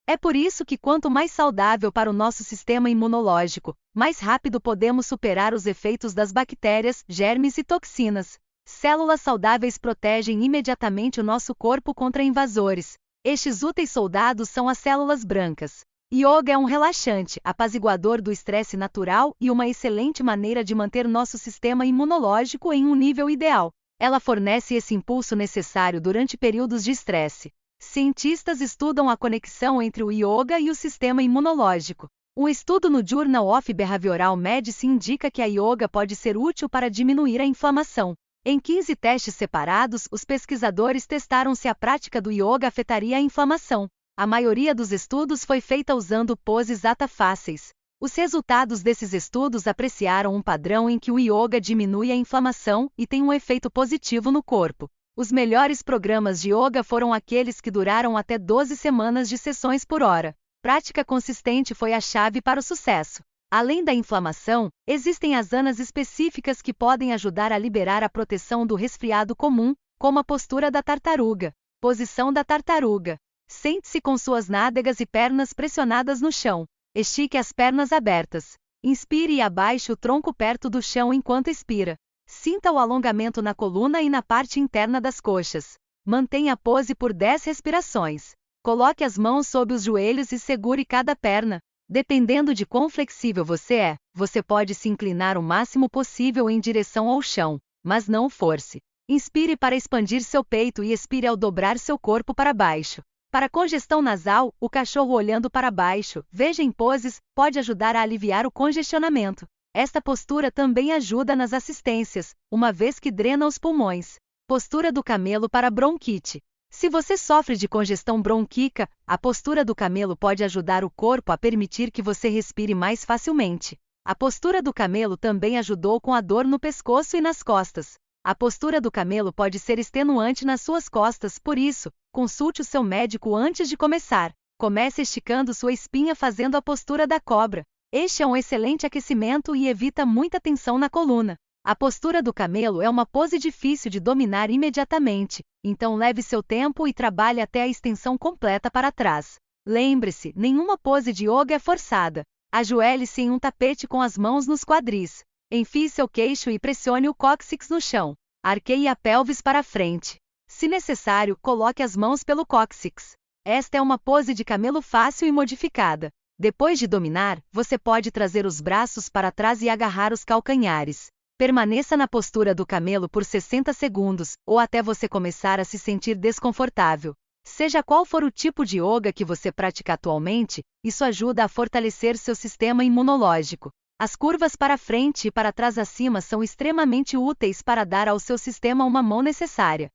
É por isso que quanto mais saudável para o nosso sistema imunológico, mais rápido podemos superar os efeitos das bactérias, germes e toxinas. Células saudáveis protegem imediatamente o nosso corpo contra invasores. Estes úteis soldados são as células brancas. Yoga é um relaxante, apaziguador do estresse natural e uma excelente maneira de manter nosso sistema imunológico em um nível ideal. Ela fornece esse impulso necessário durante períodos de estresse. Cientistas estudam a conexão entre o yoga e o sistema imunológico. Um estudo no Journal of Behavioral Medicine indica que a yoga pode ser útil para diminuir a inflamação. Em 15 testes separados, os pesquisadores testaram se a prática do yoga afetaria a inflamação. A maioria dos estudos foi feita usando poses hatha fáceis. Os resultados desses estudos apreciaram um padrão em que o yoga diminui a inflamação e tem um efeito positivo no corpo. Os melhores programas de yoga foram aqueles que duraram até 12 semanas de sessões por hora. Prática consistente foi a chave para o sucesso. Além da inflamação, existem asanas específicas que podem ajudar a liberar a proteção do resfriado comum, como a postura da tartaruga. Posição da tartaruga. Sente-se com suas nádegas e pernas pressionadas no chão. Estique as pernas abertas. Inspire e abaixe o tronco perto do chão enquanto expira. Sinta o alongamento na coluna e na parte interna das coxas. Mantenha a pose por 10 respirações. Coloque as mãos sob os joelhos e segure cada perna. Dependendo de quão flexível você é, você pode se inclinar o máximo possível em direção ao chão, mas não force. Inspire para expandir seu peito e expire ao dobrar seu corpo para baixo. Para congestão nasal, o cachorro olhando para baixo, veja em poses, pode ajudar a aliviar o congestionamento. Esta postura também ajuda nas assistências, uma vez que drena os pulmões. Postura do camelo para bronquite. Se você sofre de congestão bronquíaca, a postura do camelo pode ajudar o corpo a permitir que você respire mais facilmente. A postura do camelo também ajudou com a dor no pescoço e nas costas. A postura do camelo pode ser extenuante nas suas costas, por isso, consulte o seu médico antes de começar. Comece esticando sua espinha fazendo a postura da cobra. Este é um excelente aquecimento e evita muita tensão na coluna. A postura do camelo é uma pose difícil de dominar imediatamente, então leve seu tempo e trabalhe até a extensão completa para trás. Lembre-se, nenhuma pose de yoga é forçada. Ajoelhe-se em um tapete com as mãos nos quadris. Enfie seu queixo e pressione o cóccix no chão. Arqueie a pelvis para frente. Se necessário, coloque as mãos pelo cóccix. Esta é uma pose de camelo fácil e modificada. Depois de dominar, você pode trazer os braços para trás e agarrar os calcanhares. Permaneça na postura do camelo por 60 segundos, ou até você começar a se sentir desconfortável. Seja qual for o tipo de yoga que você pratica atualmente, isso ajuda a fortalecer seu sistema imunológico. As curvas para frente e para trás acima são extremamente úteis para dar ao seu sistema uma mão necessária.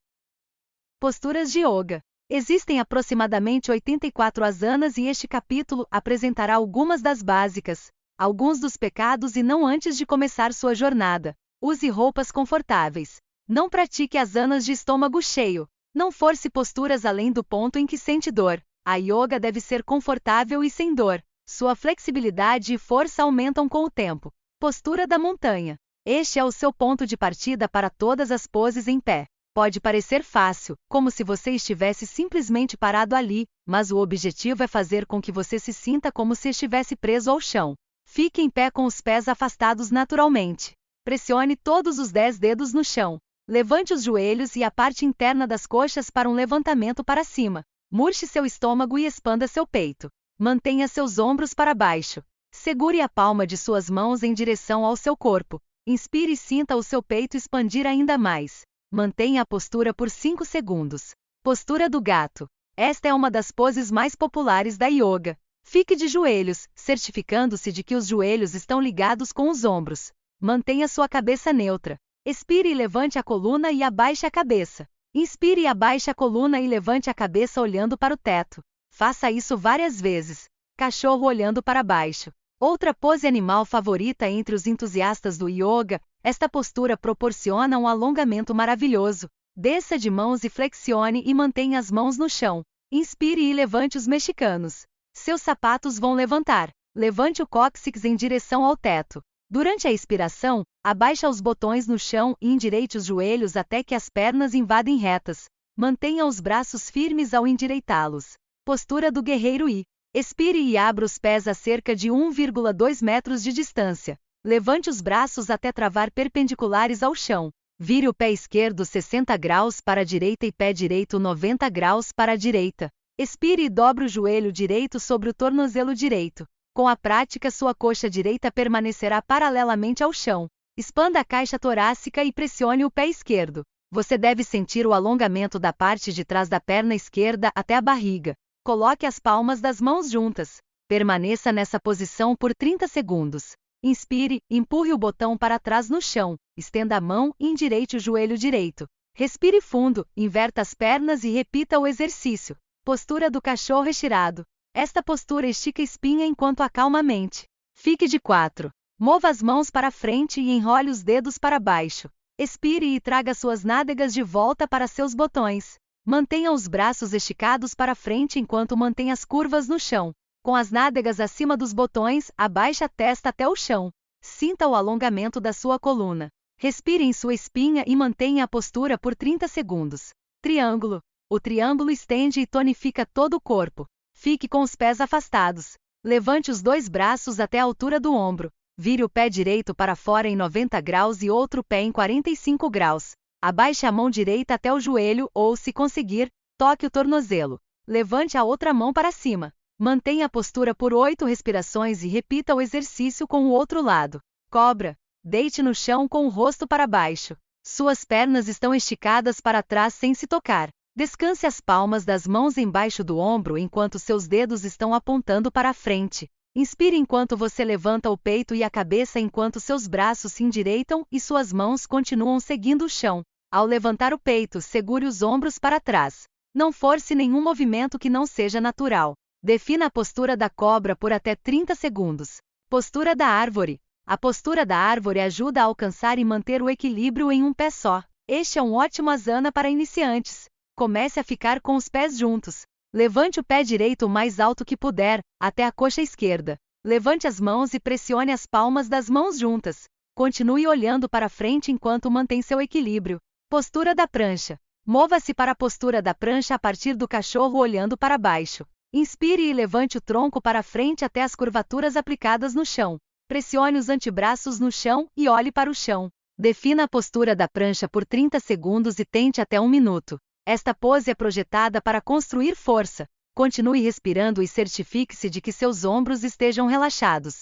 Posturas de yoga. Existem aproximadamente 84 asanas e este capítulo apresentará algumas das básicas, alguns dos pecados e não antes de começar sua jornada. Use roupas confortáveis. Não pratique asanas de estômago cheio. Não force posturas além do ponto em que sente dor. A yoga deve ser confortável e sem dor. Sua flexibilidade e força aumentam com o tempo. Postura da montanha. Este é o seu ponto de partida para todas as poses em pé. Pode parecer fácil, como se você estivesse simplesmente parado ali, mas o objetivo é fazer com que você se sinta como se estivesse preso ao chão. Fique em pé com os pés afastados naturalmente. Pressione todos os 10 dedos no chão. Levante os joelhos e a parte interna das coxas para um levantamento para cima. Murche seu estômago e expanda seu peito. Mantenha seus ombros para baixo. Segure a palma de suas mãos em direção ao seu corpo. Inspire e sinta o seu peito expandir ainda mais. Mantenha a postura por 5 segundos. Postura do gato. Esta é uma das poses mais populares da yoga. Fique de joelhos, certificando-se de que os joelhos estão ligados com os ombros. Mantenha sua cabeça neutra. Expire e levante a coluna e abaixe a cabeça. Inspire e abaixe a coluna e levante a cabeça olhando para o teto. Faça isso várias vezes. Cachorro olhando para baixo. Outra pose animal favorita entre os entusiastas do yoga, esta postura proporciona um alongamento maravilhoso. Desça de mãos e flexione e mantenha as mãos no chão. Inspire e levante os mexicanos. Seus sapatos vão levantar. Levante o cóccix em direção ao teto. Durante a expiração, abaixe os botões no chão e endireite os joelhos até que as pernas invadem retas. Mantenha os braços firmes ao endireitá-los. Postura do guerreiro I. Expire e abra os pés a cerca de 1,2 metros de distância. Levante os braços até travar perpendiculares ao chão. Vire o pé esquerdo 60 graus para a direita e pé direito 90 graus para a direita. Expire e dobre o joelho direito sobre o tornozelo direito. Com a prática, sua coxa direita permanecerá paralelamente ao chão. Expanda a caixa torácica e pressione o pé esquerdo. Você deve sentir o alongamento da parte de trás da perna esquerda até a barriga. Coloque as palmas das mãos juntas. Permaneça nessa posição por 30 segundos. Inspire, empurre o botão para trás no chão, estenda a mão e endireite o joelho direito. Respire fundo, inverta as pernas e repita o exercício. Postura do cachorro estirado. Esta postura estica a espinha enquanto acalma a mente. Fique de 4. Mova as mãos para frente e enrole os dedos para baixo. Expire e traga suas nádegas de volta para seus botões. Mantenha os braços esticados para frente enquanto mantém as curvas no chão. Com as nádegas acima dos botões, abaixe a testa até o chão. Sinta o alongamento da sua coluna. Respire em sua espinha e mantenha a postura por 30 segundos. Triângulo. O triângulo estende e tonifica todo o corpo. Fique com os pés afastados. Levante os dois braços até a altura do ombro. Vire o pé direito para fora em 90 graus e outro pé em 45 graus. Abaixe a mão direita até o joelho ou, se conseguir, toque o tornozelo. Levante a outra mão para cima. Mantenha a postura por 8 respirações e repita o exercício com o outro lado. Cobra. Deite no chão com o rosto para baixo. Suas pernas estão esticadas para trás sem se tocar. Descanse as palmas das mãos embaixo do ombro enquanto seus dedos estão apontando para a frente. Inspire enquanto você levanta o peito e a cabeça enquanto seus braços se endireitam e suas mãos continuam seguindo o chão. Ao levantar o peito, segure os ombros para trás. Não force nenhum movimento que não seja natural. Defina a postura da cobra por até 30 segundos. Postura da árvore. A postura da árvore ajuda a alcançar e manter o equilíbrio em um pé só. Este é um ótimo asana para iniciantes. Comece a ficar com os pés juntos. Levante o pé direito o mais alto que puder, até a coxa esquerda. Levante as mãos e pressione as palmas das mãos juntas. Continue olhando para frente enquanto mantém seu equilíbrio. Postura da prancha. Mova-se para a postura da prancha a partir do cachorro olhando para baixo. Inspire e levante o tronco para frente até as curvaturas aplicadas no chão. Pressione os antebraços no chão e olhe para o chão. Defina a postura da prancha por 30 segundos e tente até 1 minuto. Esta pose é projetada para construir força. Continue respirando e certifique-se de que seus ombros estejam relaxados.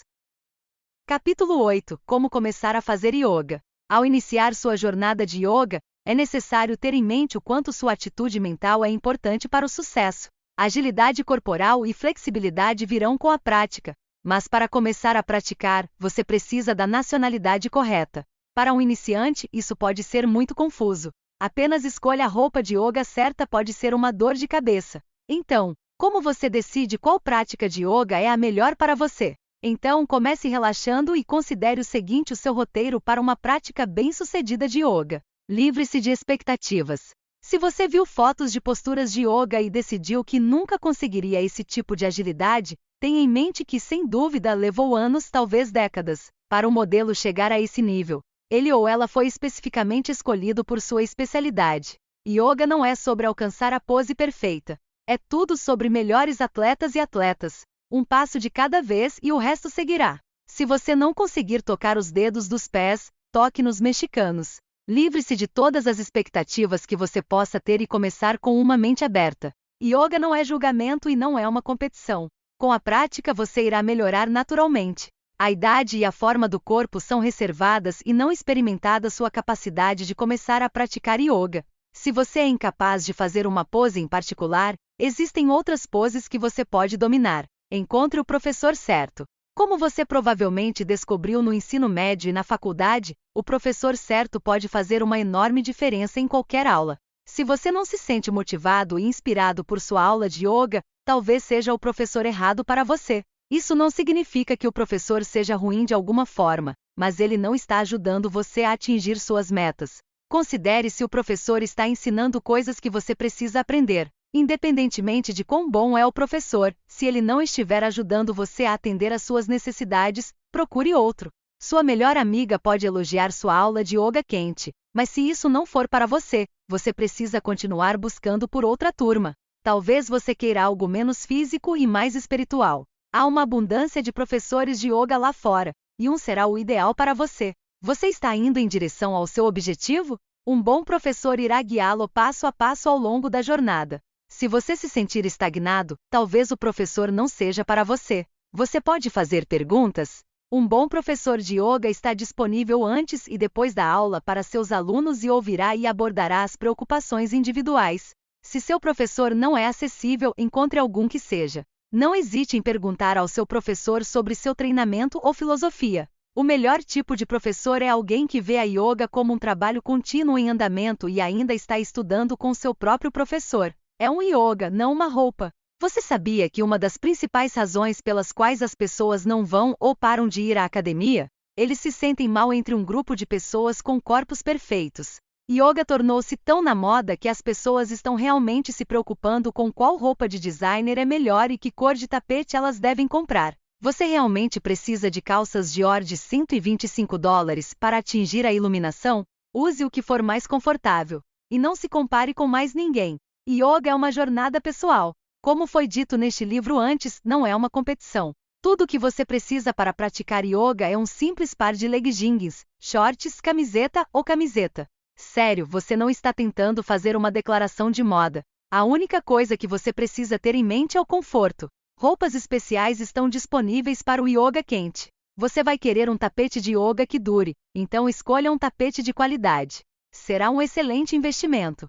Capítulo 8. Como começar a fazer yoga. Ao iniciar sua jornada de yoga, é necessário ter em mente o quanto sua atitude mental é importante para o sucesso. Agilidade corporal e flexibilidade virão com a prática, mas para começar a praticar, você precisa da nacionalidade correta. Para um iniciante, isso pode ser muito confuso. Apenas escolha a roupa de yoga certa pode ser uma dor de cabeça. Então, como você decide qual prática de yoga é a melhor para você? Então, comece relaxando e considere o seguinte: o seu roteiro para uma prática bem-sucedida de yoga. Livre-se de expectativas. Se você viu fotos de posturas de yoga e decidiu que nunca conseguiria esse tipo de agilidade, tenha em mente que, sem dúvida, levou anos, talvez décadas, para o modelo chegar a esse nível. Ele ou ela foi especificamente escolhido por sua especialidade. Yoga não é sobre alcançar a pose perfeita. É tudo sobre melhores atletas e atletas. Um passo de cada vez e o resto seguirá. Se você não conseguir tocar os dedos dos pés, toque nos mexicanos. Livre-se de todas as expectativas que você possa ter e começar com uma mente aberta. Yoga não é julgamento e não é uma competição. Com a prática você irá melhorar naturalmente. A idade e a forma do corpo são reservadas e não experimentada sua capacidade de começar a praticar yoga. Se você é incapaz de fazer uma pose em particular, existem outras poses que você pode dominar. Encontre o professor certo. Como você provavelmente descobriu no ensino médio e na faculdade, o professor certo pode fazer uma enorme diferença em qualquer aula. Se você não se sente motivado e inspirado por sua aula de yoga, talvez seja o professor errado para você. Isso não significa que o professor seja ruim de alguma forma, mas ele não está ajudando você a atingir suas metas. Considere se o professor está ensinando coisas que você precisa aprender. Independentemente de quão bom é o professor, se ele não estiver ajudando você a atender às suas necessidades, procure outro. Sua melhor amiga pode elogiar sua aula de yoga quente, mas se isso não for para você, você precisa continuar buscando por outra turma. Talvez você queira algo menos físico e mais espiritual. Há uma abundância de professores de yoga lá fora, e um será o ideal para você. Você está indo em direção ao seu objetivo? Um bom professor irá guiá-lo passo a passo ao longo da jornada. Se você se sentir estagnado, talvez o professor não seja para você. Você pode fazer perguntas? Um bom professor de yoga está disponível antes e depois da aula para seus alunos e ouvirá e abordará as preocupações individuais. Se seu professor não é acessível, encontre algum que seja. Não hesite em perguntar ao seu professor sobre seu treinamento ou filosofia. O melhor tipo de professor é alguém que vê a yoga como um trabalho contínuo em andamento e ainda está estudando com seu próprio professor. É um yoga, não uma roupa. Você sabia que uma das principais razões pelas quais as pessoas não vão ou param de ir à academia? Eles se sentem mal entre um grupo de pessoas com corpos perfeitos. Yoga tornou-se tão na moda que as pessoas estão realmente se preocupando com qual roupa de designer é melhor e que cor de tapete elas devem comprar. Você realmente precisa de calças Dior de $125 para atingir a iluminação? Use o que for mais confortável. E não se compare com mais ninguém. Yoga é uma jornada pessoal. Como foi dito neste livro antes, não é uma competição. Tudo o que você precisa para praticar yoga é um simples par de leggings, shorts, camiseta ou camiseta. Sério, você não está tentando fazer uma declaração de moda. A única coisa que você precisa ter em mente é o conforto. Roupas especiais estão disponíveis para o yoga quente. Você vai querer um tapete de yoga que dure, então escolha um tapete de qualidade. Será um excelente investimento.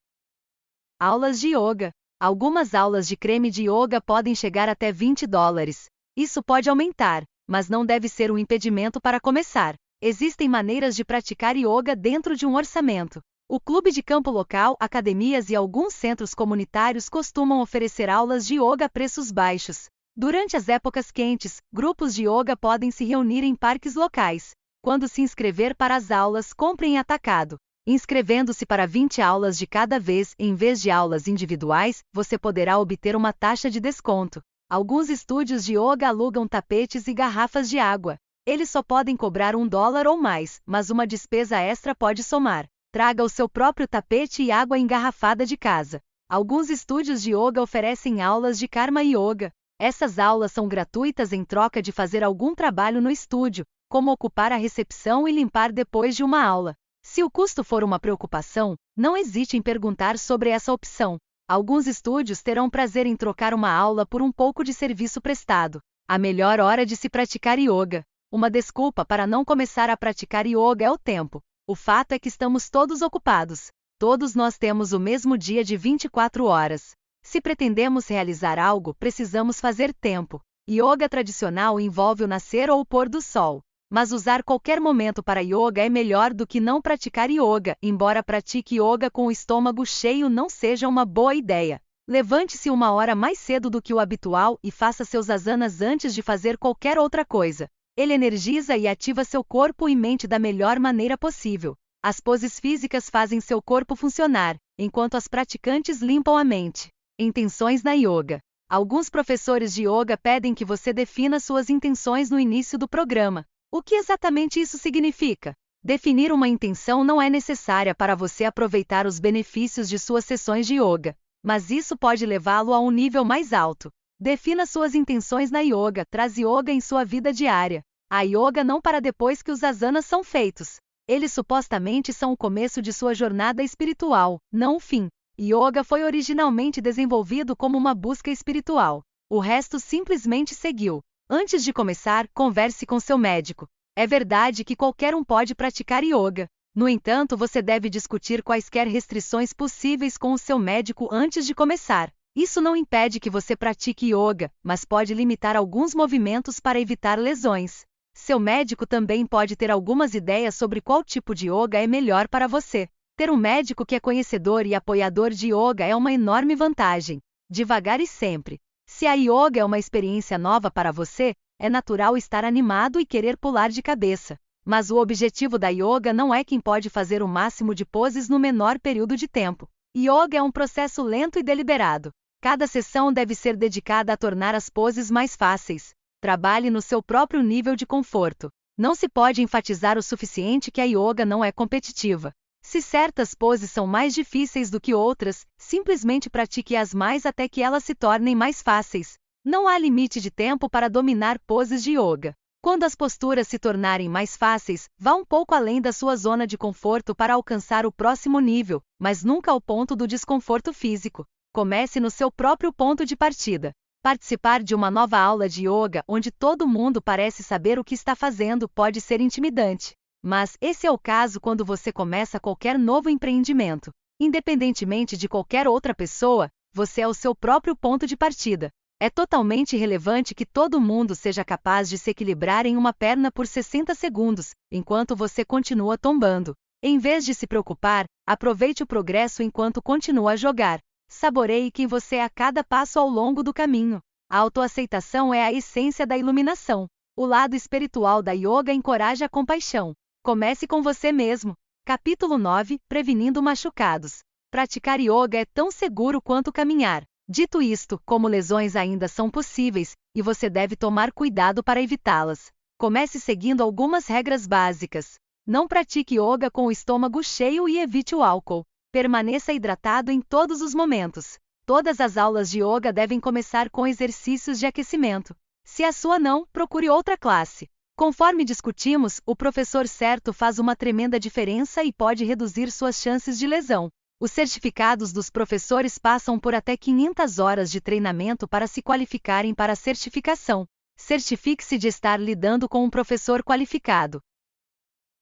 Aulas de yoga. Algumas aulas de creme de yoga podem chegar até $20. Isso pode aumentar, mas não deve ser um impedimento para começar. Existem maneiras de praticar yoga dentro de um orçamento. O clube de campo local, academias e alguns centros comunitários costumam oferecer aulas de yoga a preços baixos. Durante as épocas quentes, grupos de yoga podem se reunir em parques locais. Quando se inscrever para as aulas, compre em atacado. Inscrevendo-se para 20 aulas de cada vez, em vez de aulas individuais, você poderá obter uma taxa de desconto. Alguns estúdios de yoga alugam tapetes e garrafas de água. Eles só podem cobrar $1 ou mais, mas uma despesa extra pode somar. Traga o seu próprio tapete e água engarrafada de casa. Alguns estúdios de yoga oferecem aulas de Karma Yoga. Essas aulas são gratuitas em troca de fazer algum trabalho no estúdio, como ocupar a recepção e limpar depois de uma aula. Se o custo for uma preocupação, não hesite em perguntar sobre essa opção. Alguns estúdios terão prazer em trocar uma aula por um pouco de serviço prestado. A melhor hora de se praticar yoga. Uma desculpa para não começar a praticar yoga é o tempo. O fato é que estamos todos ocupados. Todos nós temos o mesmo dia de 24 horas. Se pretendemos realizar algo, precisamos fazer tempo. Yoga tradicional envolve o nascer ou o pôr do sol. Mas usar qualquer momento para yoga é melhor do que não praticar yoga, embora pratique yoga com o estômago cheio não seja uma boa ideia. Levante-se uma hora mais cedo do que o habitual e faça seus asanas antes de fazer qualquer outra coisa. Ele energiza e ativa seu corpo e mente da melhor maneira possível. As poses físicas fazem seu corpo funcionar, enquanto as praticantes limpam a mente. Intenções na yoga. Alguns professores de yoga pedem que você defina suas intenções no início do programa. O que exatamente isso significa? Definir uma intenção não é necessária para você aproveitar os benefícios de suas sessões de yoga, mas isso pode levá-lo a um nível mais alto. Defina suas intenções na yoga, traz yoga em sua vida diária. A yoga não para depois que os asanas são feitos. Eles supostamente são o começo de sua jornada espiritual, não o fim. Yoga foi originalmente desenvolvido como uma busca espiritual. O resto simplesmente seguiu. Antes de começar, converse com seu médico. É verdade que qualquer um pode praticar yoga. No entanto, você deve discutir quaisquer restrições possíveis com o seu médico antes de começar. Isso não impede que você pratique yoga, mas pode limitar alguns movimentos para evitar lesões. Seu médico também pode ter algumas ideias sobre qual tipo de yoga é melhor para você. Ter um médico que é conhecedor e apoiador de yoga é uma enorme vantagem. Devagar e sempre. Se a yoga é uma experiência nova para você, é natural estar animado e querer pular de cabeça. Mas o objetivo da yoga não é quem pode fazer o máximo de poses no menor período de tempo. Yoga é um processo lento e deliberado. Cada sessão deve ser dedicada a tornar as poses mais fáceis. Trabalhe no seu próprio nível de conforto. Não se pode enfatizar o suficiente que a yoga não é competitiva. Se certas poses são mais difíceis do que outras, simplesmente pratique-as mais até que elas se tornem mais fáceis. Não há limite de tempo para dominar poses de yoga. Quando as posturas se tornarem mais fáceis, vá um pouco além da sua zona de conforto para alcançar o próximo nível, mas nunca ao ponto do desconforto físico. Comece no seu próprio ponto de partida. Participar de uma nova aula de yoga onde todo mundo parece saber o que está fazendo pode ser intimidante. Mas esse é o caso quando você começa qualquer novo empreendimento. Independentemente de qualquer outra pessoa, você é o seu próprio ponto de partida. É totalmente irrelevante que todo mundo seja capaz de se equilibrar em uma perna por 60 segundos, enquanto você continua tombando. Em vez de se preocupar, aproveite o progresso enquanto continua a jogar. Saboreie quem você é a cada passo ao longo do caminho. A autoaceitação é a essência da iluminação. O lado espiritual da yoga encoraja a compaixão. Comece com você mesmo. Capítulo 9 – Prevenindo machucados. Praticar yoga é tão seguro quanto caminhar. Dito isto, como lesões ainda são possíveis, e você deve tomar cuidado para evitá-las. Comece seguindo algumas regras básicas. Não pratique yoga com o estômago cheio e evite o álcool. Permaneça hidratado em todos os momentos. Todas as aulas de yoga devem começar com exercícios de aquecimento. Se a sua não, procure outra classe. Conforme discutimos, o professor certo faz uma tremenda diferença e pode reduzir suas chances de lesão. Os certificados dos professores passam por até 500 horas de treinamento para se qualificarem para a certificação. Certifique-se de estar lidando com um professor qualificado.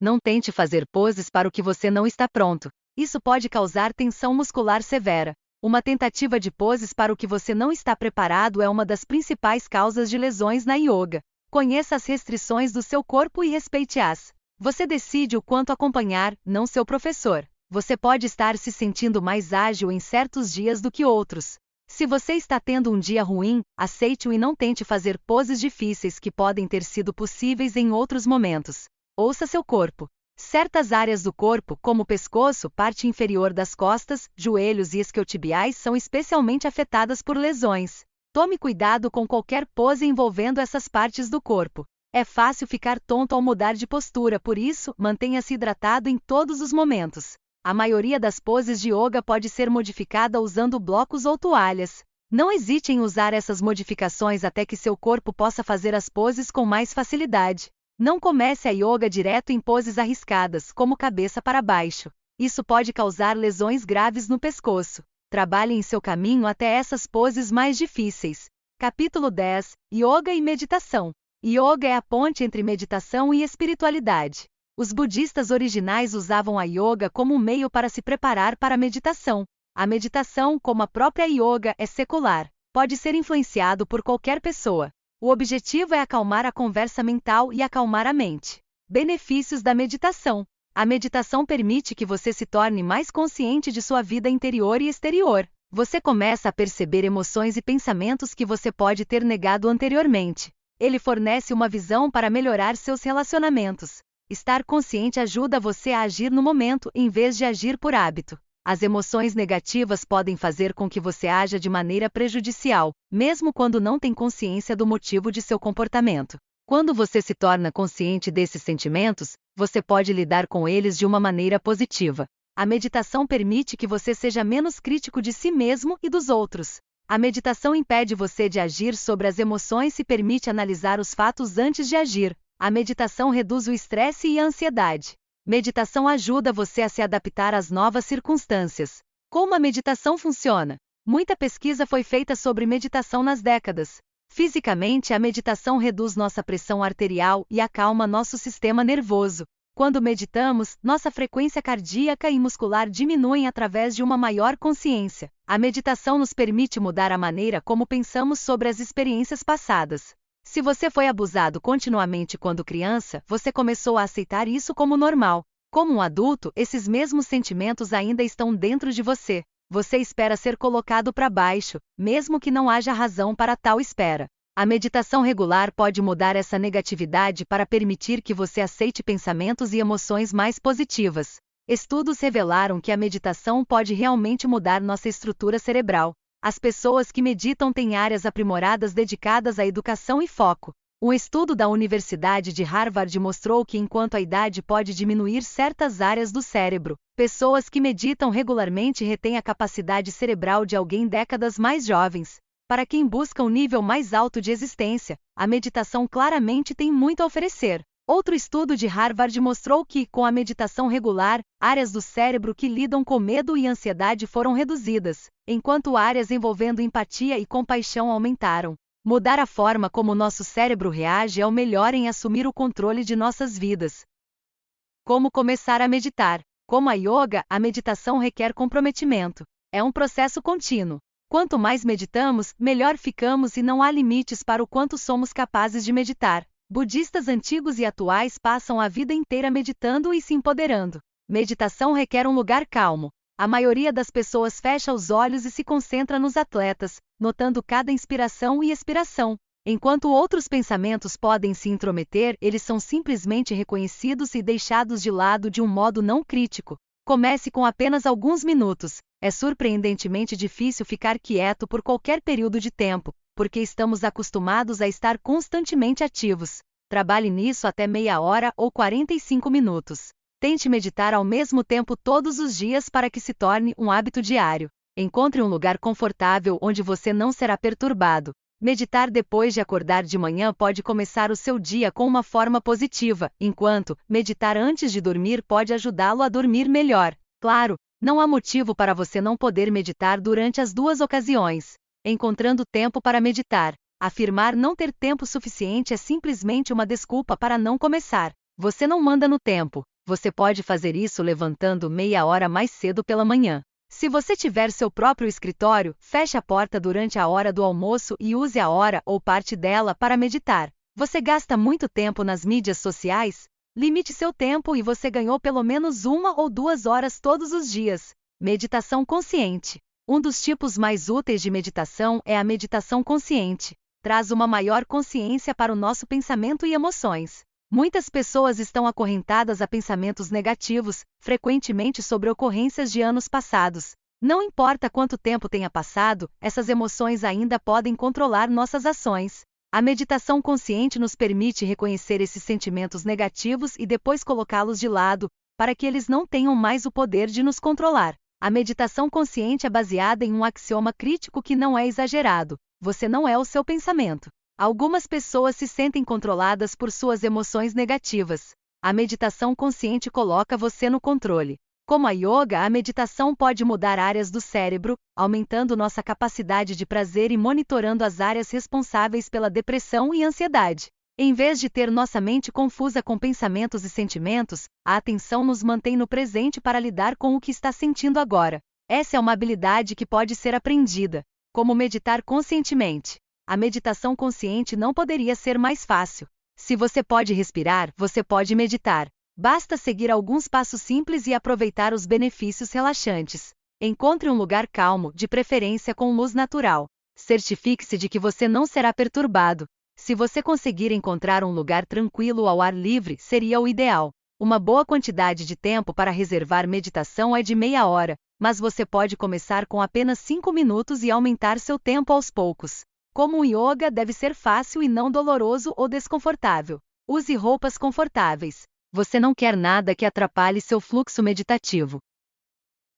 Não tente fazer poses para o que você não está pronto. Isso pode causar tensão muscular severa. Uma tentativa de poses para o que você não está preparado é uma das principais causas de lesões na yoga. Conheça as restrições do seu corpo e respeite-as. Você decide o quanto acompanhar, não seu professor. Você pode estar se sentindo mais ágil em certos dias do que outros. Se você está tendo um dia ruim, aceite-o e não tente fazer poses difíceis que podem ter sido possíveis em outros momentos. Ouça seu corpo. Certas áreas do corpo, como o pescoço, parte inferior das costas, joelhos e isquiotibiais são especialmente afetadas por lesões. Tome cuidado com qualquer pose envolvendo essas partes do corpo. É fácil ficar tonto ao mudar de postura, por isso, mantenha-se hidratado em todos os momentos. A maioria das poses de yoga pode ser modificada usando blocos ou toalhas. Não hesite em usar essas modificações até que seu corpo possa fazer as poses com mais facilidade. Não comece a yoga direto em poses arriscadas, como cabeça para baixo. Isso pode causar lesões graves no pescoço. Trabalhe em seu caminho até essas poses mais difíceis. Capítulo 10 – Yoga e meditação. Yoga é a ponte entre meditação e espiritualidade. Os budistas originais usavam a yoga como um meio para se preparar para a meditação. A meditação, como a própria yoga, é secular. Pode ser influenciado por qualquer pessoa. O objetivo é acalmar a conversa mental e acalmar a mente. Benefícios da meditação. A meditação permite que você se torne mais consciente de sua vida interior e exterior. Você começa a perceber emoções e pensamentos que você pode ter negado anteriormente. Ele fornece uma visão para melhorar seus relacionamentos. Estar consciente ajuda você a agir no momento em vez de agir por hábito. As emoções negativas podem fazer com que você haja de maneira prejudicial, mesmo quando não tem consciência do motivo de seu comportamento. Quando você se torna consciente desses sentimentos, você pode lidar com eles de uma maneira positiva. A meditação permite que você seja menos crítico de si mesmo e dos outros. A meditação impede você de agir sobre as emoções e permite analisar os fatos antes de agir. A meditação reduz o estresse e a ansiedade. Meditação ajuda você a se adaptar às novas circunstâncias. Como a meditação funciona? Muita pesquisa foi feita sobre meditação nas décadas. Fisicamente, a meditação reduz nossa pressão arterial e acalma nosso sistema nervoso. Quando meditamos, nossa frequência cardíaca e muscular diminuem através de uma maior consciência. A meditação nos permite mudar a maneira como pensamos sobre as experiências passadas. Se você foi abusado continuamente quando criança, você começou a aceitar isso como normal. Como um adulto, esses mesmos sentimentos ainda estão dentro de você. Você espera ser colocado para baixo, mesmo que não haja razão para tal espera. A meditação regular pode mudar essa negatividade para permitir que você aceite pensamentos e emoções mais positivas. Estudos revelaram que a meditação pode realmente mudar nossa estrutura cerebral. As pessoas que meditam têm áreas aprimoradas dedicadas à educação e foco. Um estudo da Universidade de Harvard mostrou que enquanto a idade pode diminuir certas áreas do cérebro, pessoas que meditam regularmente retêm a capacidade cerebral de alguém décadas mais jovens. Para quem busca um nível mais alto de existência, a meditação claramente tem muito a oferecer. Outro estudo de Harvard mostrou que, com a meditação regular, áreas do cérebro que lidam com medo e ansiedade foram reduzidas, enquanto áreas envolvendo empatia e compaixão aumentaram. Mudar a forma como nosso cérebro reage é o melhor em assumir o controle de nossas vidas. Como começar a meditar? Como a yoga, a meditação requer comprometimento. É um processo contínuo. Quanto mais meditamos, melhor ficamos e não há limites para o quanto somos capazes de meditar. Budistas antigos e atuais passam a vida inteira meditando e se empoderando. Meditação requer um lugar calmo. A maioria das pessoas fecha os olhos e se concentra nos atletas, notando cada inspiração e expiração. Enquanto outros pensamentos podem se intrometer, eles são simplesmente reconhecidos e deixados de lado de um modo não crítico. Comece com apenas alguns minutos. É surpreendentemente difícil ficar quieto por qualquer período de tempo, porque estamos acostumados a estar constantemente ativos. Trabalhe nisso até meia hora ou 45 minutos. Tente meditar ao mesmo tempo todos os dias para que se torne um hábito diário. Encontre um lugar confortável onde você não será perturbado. Meditar depois de acordar de manhã pode começar o seu dia com uma forma positiva, enquanto meditar antes de dormir pode ajudá-lo a dormir melhor. Claro, não há motivo para você não poder meditar durante as duas ocasiões. Encontrando tempo para meditar. Afirmar não ter tempo suficiente é simplesmente uma desculpa para não começar. Você não manda no tempo. Você pode fazer isso levantando meia hora mais cedo pela manhã. Se você tiver seu próprio escritório, feche a porta durante a hora do almoço e use a hora ou parte dela para meditar. Você gasta muito tempo nas mídias sociais? Limite seu tempo e você ganhou pelo menos 1 ou 2 horas todos os dias. Meditação consciente. Um dos tipos mais úteis de meditação é a meditação consciente. Traz uma maior consciência para o nosso pensamento e emoções. Muitas pessoas estão acorrentadas a pensamentos negativos, frequentemente sobre ocorrências de anos passados. Não importa quanto tempo tenha passado, essas emoções ainda podem controlar nossas ações. A meditação consciente nos permite reconhecer esses sentimentos negativos e depois colocá-los de lado, para que eles não tenham mais o poder de nos controlar. A meditação consciente é baseada em um axioma crítico que não é exagerado: você não é o seu pensamento. Algumas pessoas se sentem controladas por suas emoções negativas. A meditação consciente coloca você no controle. Como a yoga, a meditação pode mudar áreas do cérebro, aumentando nossa capacidade de prazer e monitorando as áreas responsáveis pela depressão e ansiedade. Em vez de ter nossa mente confusa com pensamentos e sentimentos, a atenção nos mantém no presente para lidar com o que está sentindo agora. Essa é uma habilidade que pode ser aprendida. Como meditar conscientemente. A meditação consciente não poderia ser mais fácil. Se você pode respirar, você pode meditar. Basta seguir alguns passos simples e aproveitar os benefícios relaxantes. Encontre um lugar calmo, de preferência com luz natural. Certifique-se de que você não será perturbado. Se você conseguir encontrar um lugar tranquilo ao ar livre, seria o ideal. Uma boa quantidade de tempo para reservar meditação é de meia hora, mas você pode começar com apenas 5 minutos e aumentar seu tempo aos poucos. Como o yoga deve ser fácil e não doloroso ou desconfortável. Use roupas confortáveis. Você não quer nada que atrapalhe seu fluxo meditativo.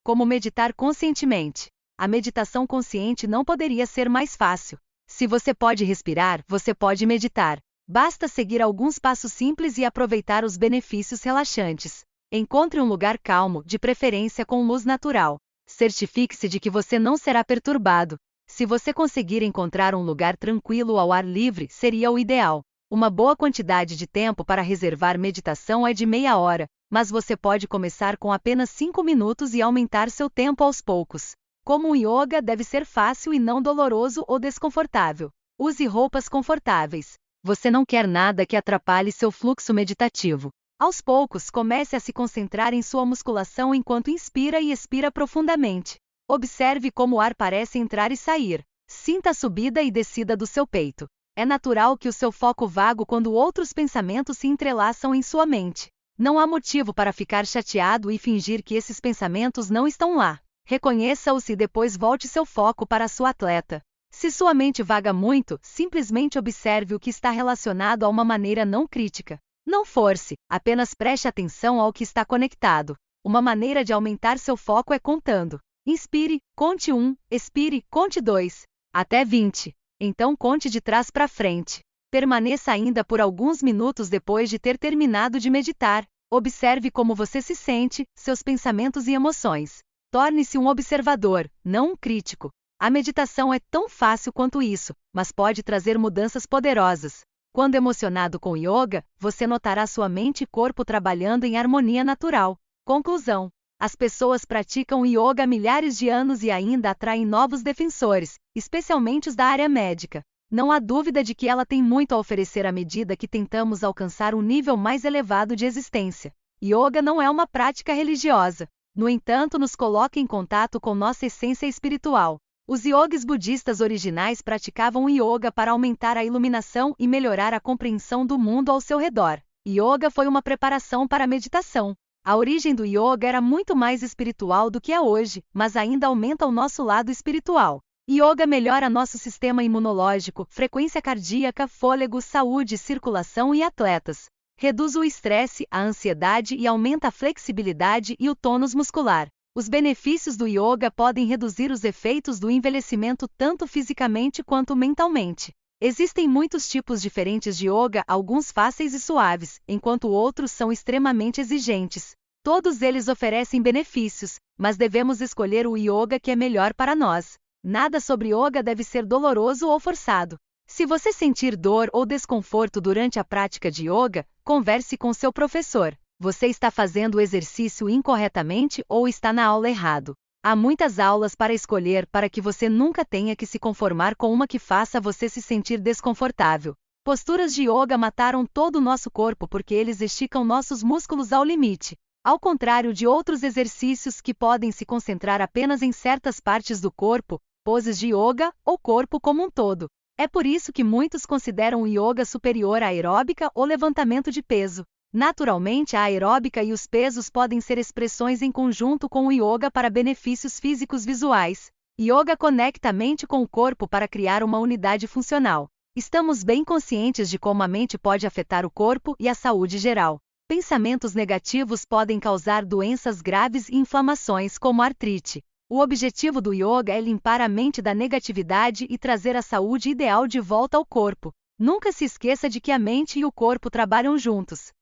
Como meditar conscientemente. A meditação consciente não poderia ser mais fácil. Se você pode respirar, você pode meditar. Basta seguir alguns passos simples e aproveitar os benefícios relaxantes. Encontre um lugar calmo, de preferência com luz natural. Certifique-se de que você não será perturbado. Se você conseguir encontrar um lugar tranquilo ao ar livre, seria o ideal. Uma boa quantidade de tempo para reservar meditação é de meia hora, mas você pode começar com apenas 5 minutos e aumentar seu tempo aos poucos. Como o yoga deve ser fácil e não doloroso ou desconfortável. Use roupas confortáveis. Você não quer nada que atrapalhe seu fluxo meditativo. Aos poucos, comece a se concentrar em sua musculação enquanto inspira e expira profundamente. Observe como o ar parece entrar e sair. Sinta a subida e descida do seu peito. É natural que o seu foco vague quando outros pensamentos se entrelaçam em sua mente. Não há motivo para ficar chateado e fingir que esses pensamentos não estão lá. Reconheça-os e depois volte seu foco para a sua atleta. Se sua mente vaga muito, simplesmente observe o que está relacionado a uma maneira não crítica. Não force, apenas preste atenção ao que está conectado. Uma maneira de aumentar seu foco é contando. Inspire, conte 1, expire, conte 2, até 20. Então conte de trás para frente. Permaneça ainda por alguns minutos depois de ter terminado de meditar. Observe como você se sente, seus pensamentos e emoções. Torne-se um observador, não um crítico. A meditação é tão fácil quanto isso, mas pode trazer mudanças poderosas. Quando emocionado com yoga, você notará sua mente e corpo trabalhando em harmonia natural. Conclusão: as pessoas praticam yoga há milhares de anos e ainda atraem novos defensores, especialmente os da área médica. Não há dúvida de que ela tem muito a oferecer à medida que tentamos alcançar um nível mais elevado de existência. Yoga não é uma prática religiosa. No entanto, nos coloca em contato com nossa essência espiritual. Os yogis budistas originais praticavam yoga para aumentar a iluminação e melhorar a compreensão do mundo ao seu redor. Yoga foi uma preparação para a meditação. A origem do yoga era muito mais espiritual do que é hoje, mas ainda aumenta o nosso lado espiritual. Yoga melhora nosso sistema imunológico, frequência cardíaca, fôlego, saúde, circulação e atletas. Reduz o estresse, a ansiedade e aumenta a flexibilidade e o tônus muscular. Os benefícios do yoga podem reduzir os efeitos do envelhecimento tanto fisicamente quanto mentalmente. Existem muitos tipos diferentes de yoga, alguns fáceis e suaves, enquanto outros são extremamente exigentes. Todos eles oferecem benefícios, mas devemos escolher o yoga que é melhor para nós. Nada sobre yoga deve ser doloroso ou forçado. Se você sentir dor ou desconforto durante a prática de yoga, converse com seu professor. Você está fazendo o exercício incorretamente ou está na aula errado. Há muitas aulas para escolher para que você nunca tenha que se conformar com uma que faça você se sentir desconfortável. Posturas de yoga mataram todo o nosso corpo porque eles esticam nossos músculos ao limite. Ao contrário de outros exercícios que podem se concentrar apenas em certas partes do corpo, poses de yoga, ou corpo como um todo. É por isso que muitos consideram o yoga superior à aeróbica ou levantamento de peso. Naturalmente, a aeróbica e os pesos podem ser expressões em conjunto com o yoga para benefícios físicos visuais. Yoga conecta a mente com o corpo para criar uma unidade funcional. Estamos bem conscientes de como a mente pode afetar o corpo e a saúde geral. Pensamentos negativos podem causar doenças graves e inflamações como artrite. O objetivo do yoga é limpar a mente da negatividade e trazer a saúde ideal de volta ao corpo. Nunca se esqueça de que a mente e o corpo trabalham juntos.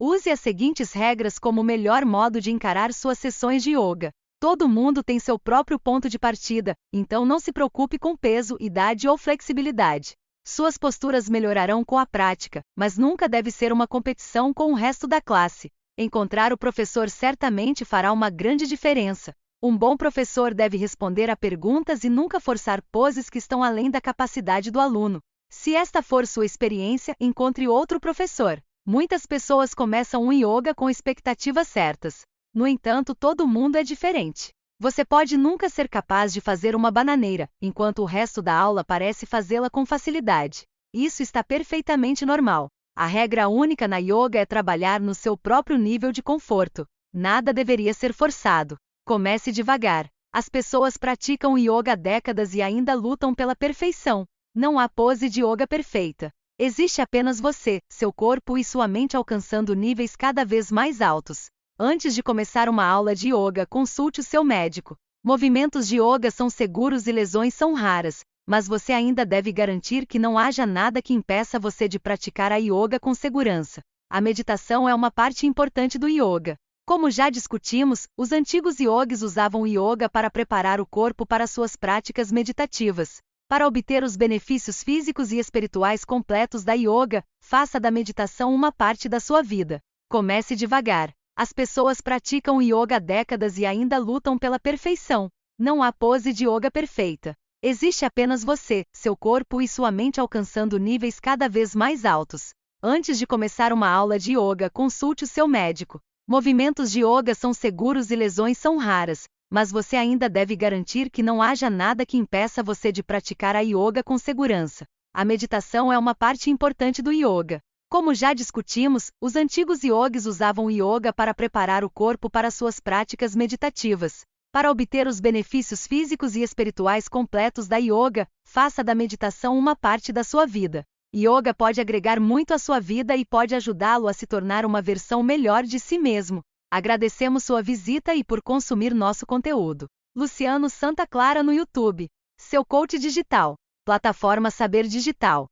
Use as seguintes regras como o melhor modo de encarar suas sessões de yoga. Todo mundo tem seu próprio ponto de partida, então não se preocupe com peso, idade ou flexibilidade. Suas posturas melhorarão com a prática, mas nunca deve ser uma competição com o resto da classe. Encontrar o professor certamente fará uma grande diferença. Um bom professor deve responder a perguntas e nunca forçar poses que estão além da capacidade do aluno. Se esta for sua experiência, encontre outro professor. Muitas pessoas começam um yoga com expectativas certas. No entanto, todo mundo é diferente. Você pode nunca ser capaz de fazer uma bananeira, enquanto o resto da aula parece fazê-la com facilidade. Isso está perfeitamente normal. A regra única na yoga é trabalhar no seu próprio nível de conforto. Nada deveria ser forçado. Comece devagar. As pessoas praticam yoga há décadas e ainda lutam pela perfeição. Não há pose de yoga perfeita. Existe apenas você, seu corpo e sua mente alcançando níveis cada vez mais altos. Antes de começar uma aula de yoga, consulte o seu médico. Movimentos de yoga são seguros e lesões são raras, mas você ainda deve garantir que não haja nada que impeça você de praticar a yoga com segurança. A meditação é uma parte importante do yoga. Como já discutimos, os antigos yogis usavam o yoga para preparar o corpo para suas práticas meditativas. Para obter os benefícios físicos e espirituais completos da yoga, faça da meditação uma parte da sua vida. Comece devagar. As pessoas praticam yoga há décadas e ainda lutam pela perfeição. Não há pose de yoga perfeita. Existe apenas você, seu corpo e sua mente alcançando níveis cada vez mais altos. Antes de começar uma aula de yoga, consulte o seu médico. Movimentos de yoga são seguros e lesões são raras, mas você ainda deve garantir que não haja nada que impeça você de praticar a yoga com segurança. A meditação é uma parte importante do yoga. Como já discutimos, os antigos yogis usavam o yoga para preparar o corpo para suas práticas meditativas. Para obter os benefícios físicos e espirituais completos da yoga, faça da meditação uma parte da sua vida. Yoga pode agregar muito à sua vida e pode ajudá-lo a se tornar uma versão melhor de si mesmo. Agradecemos sua visita e por consumir nosso conteúdo. Luciano Santa Clara no YouTube. Seu coach digital. Plataforma Saber Digital.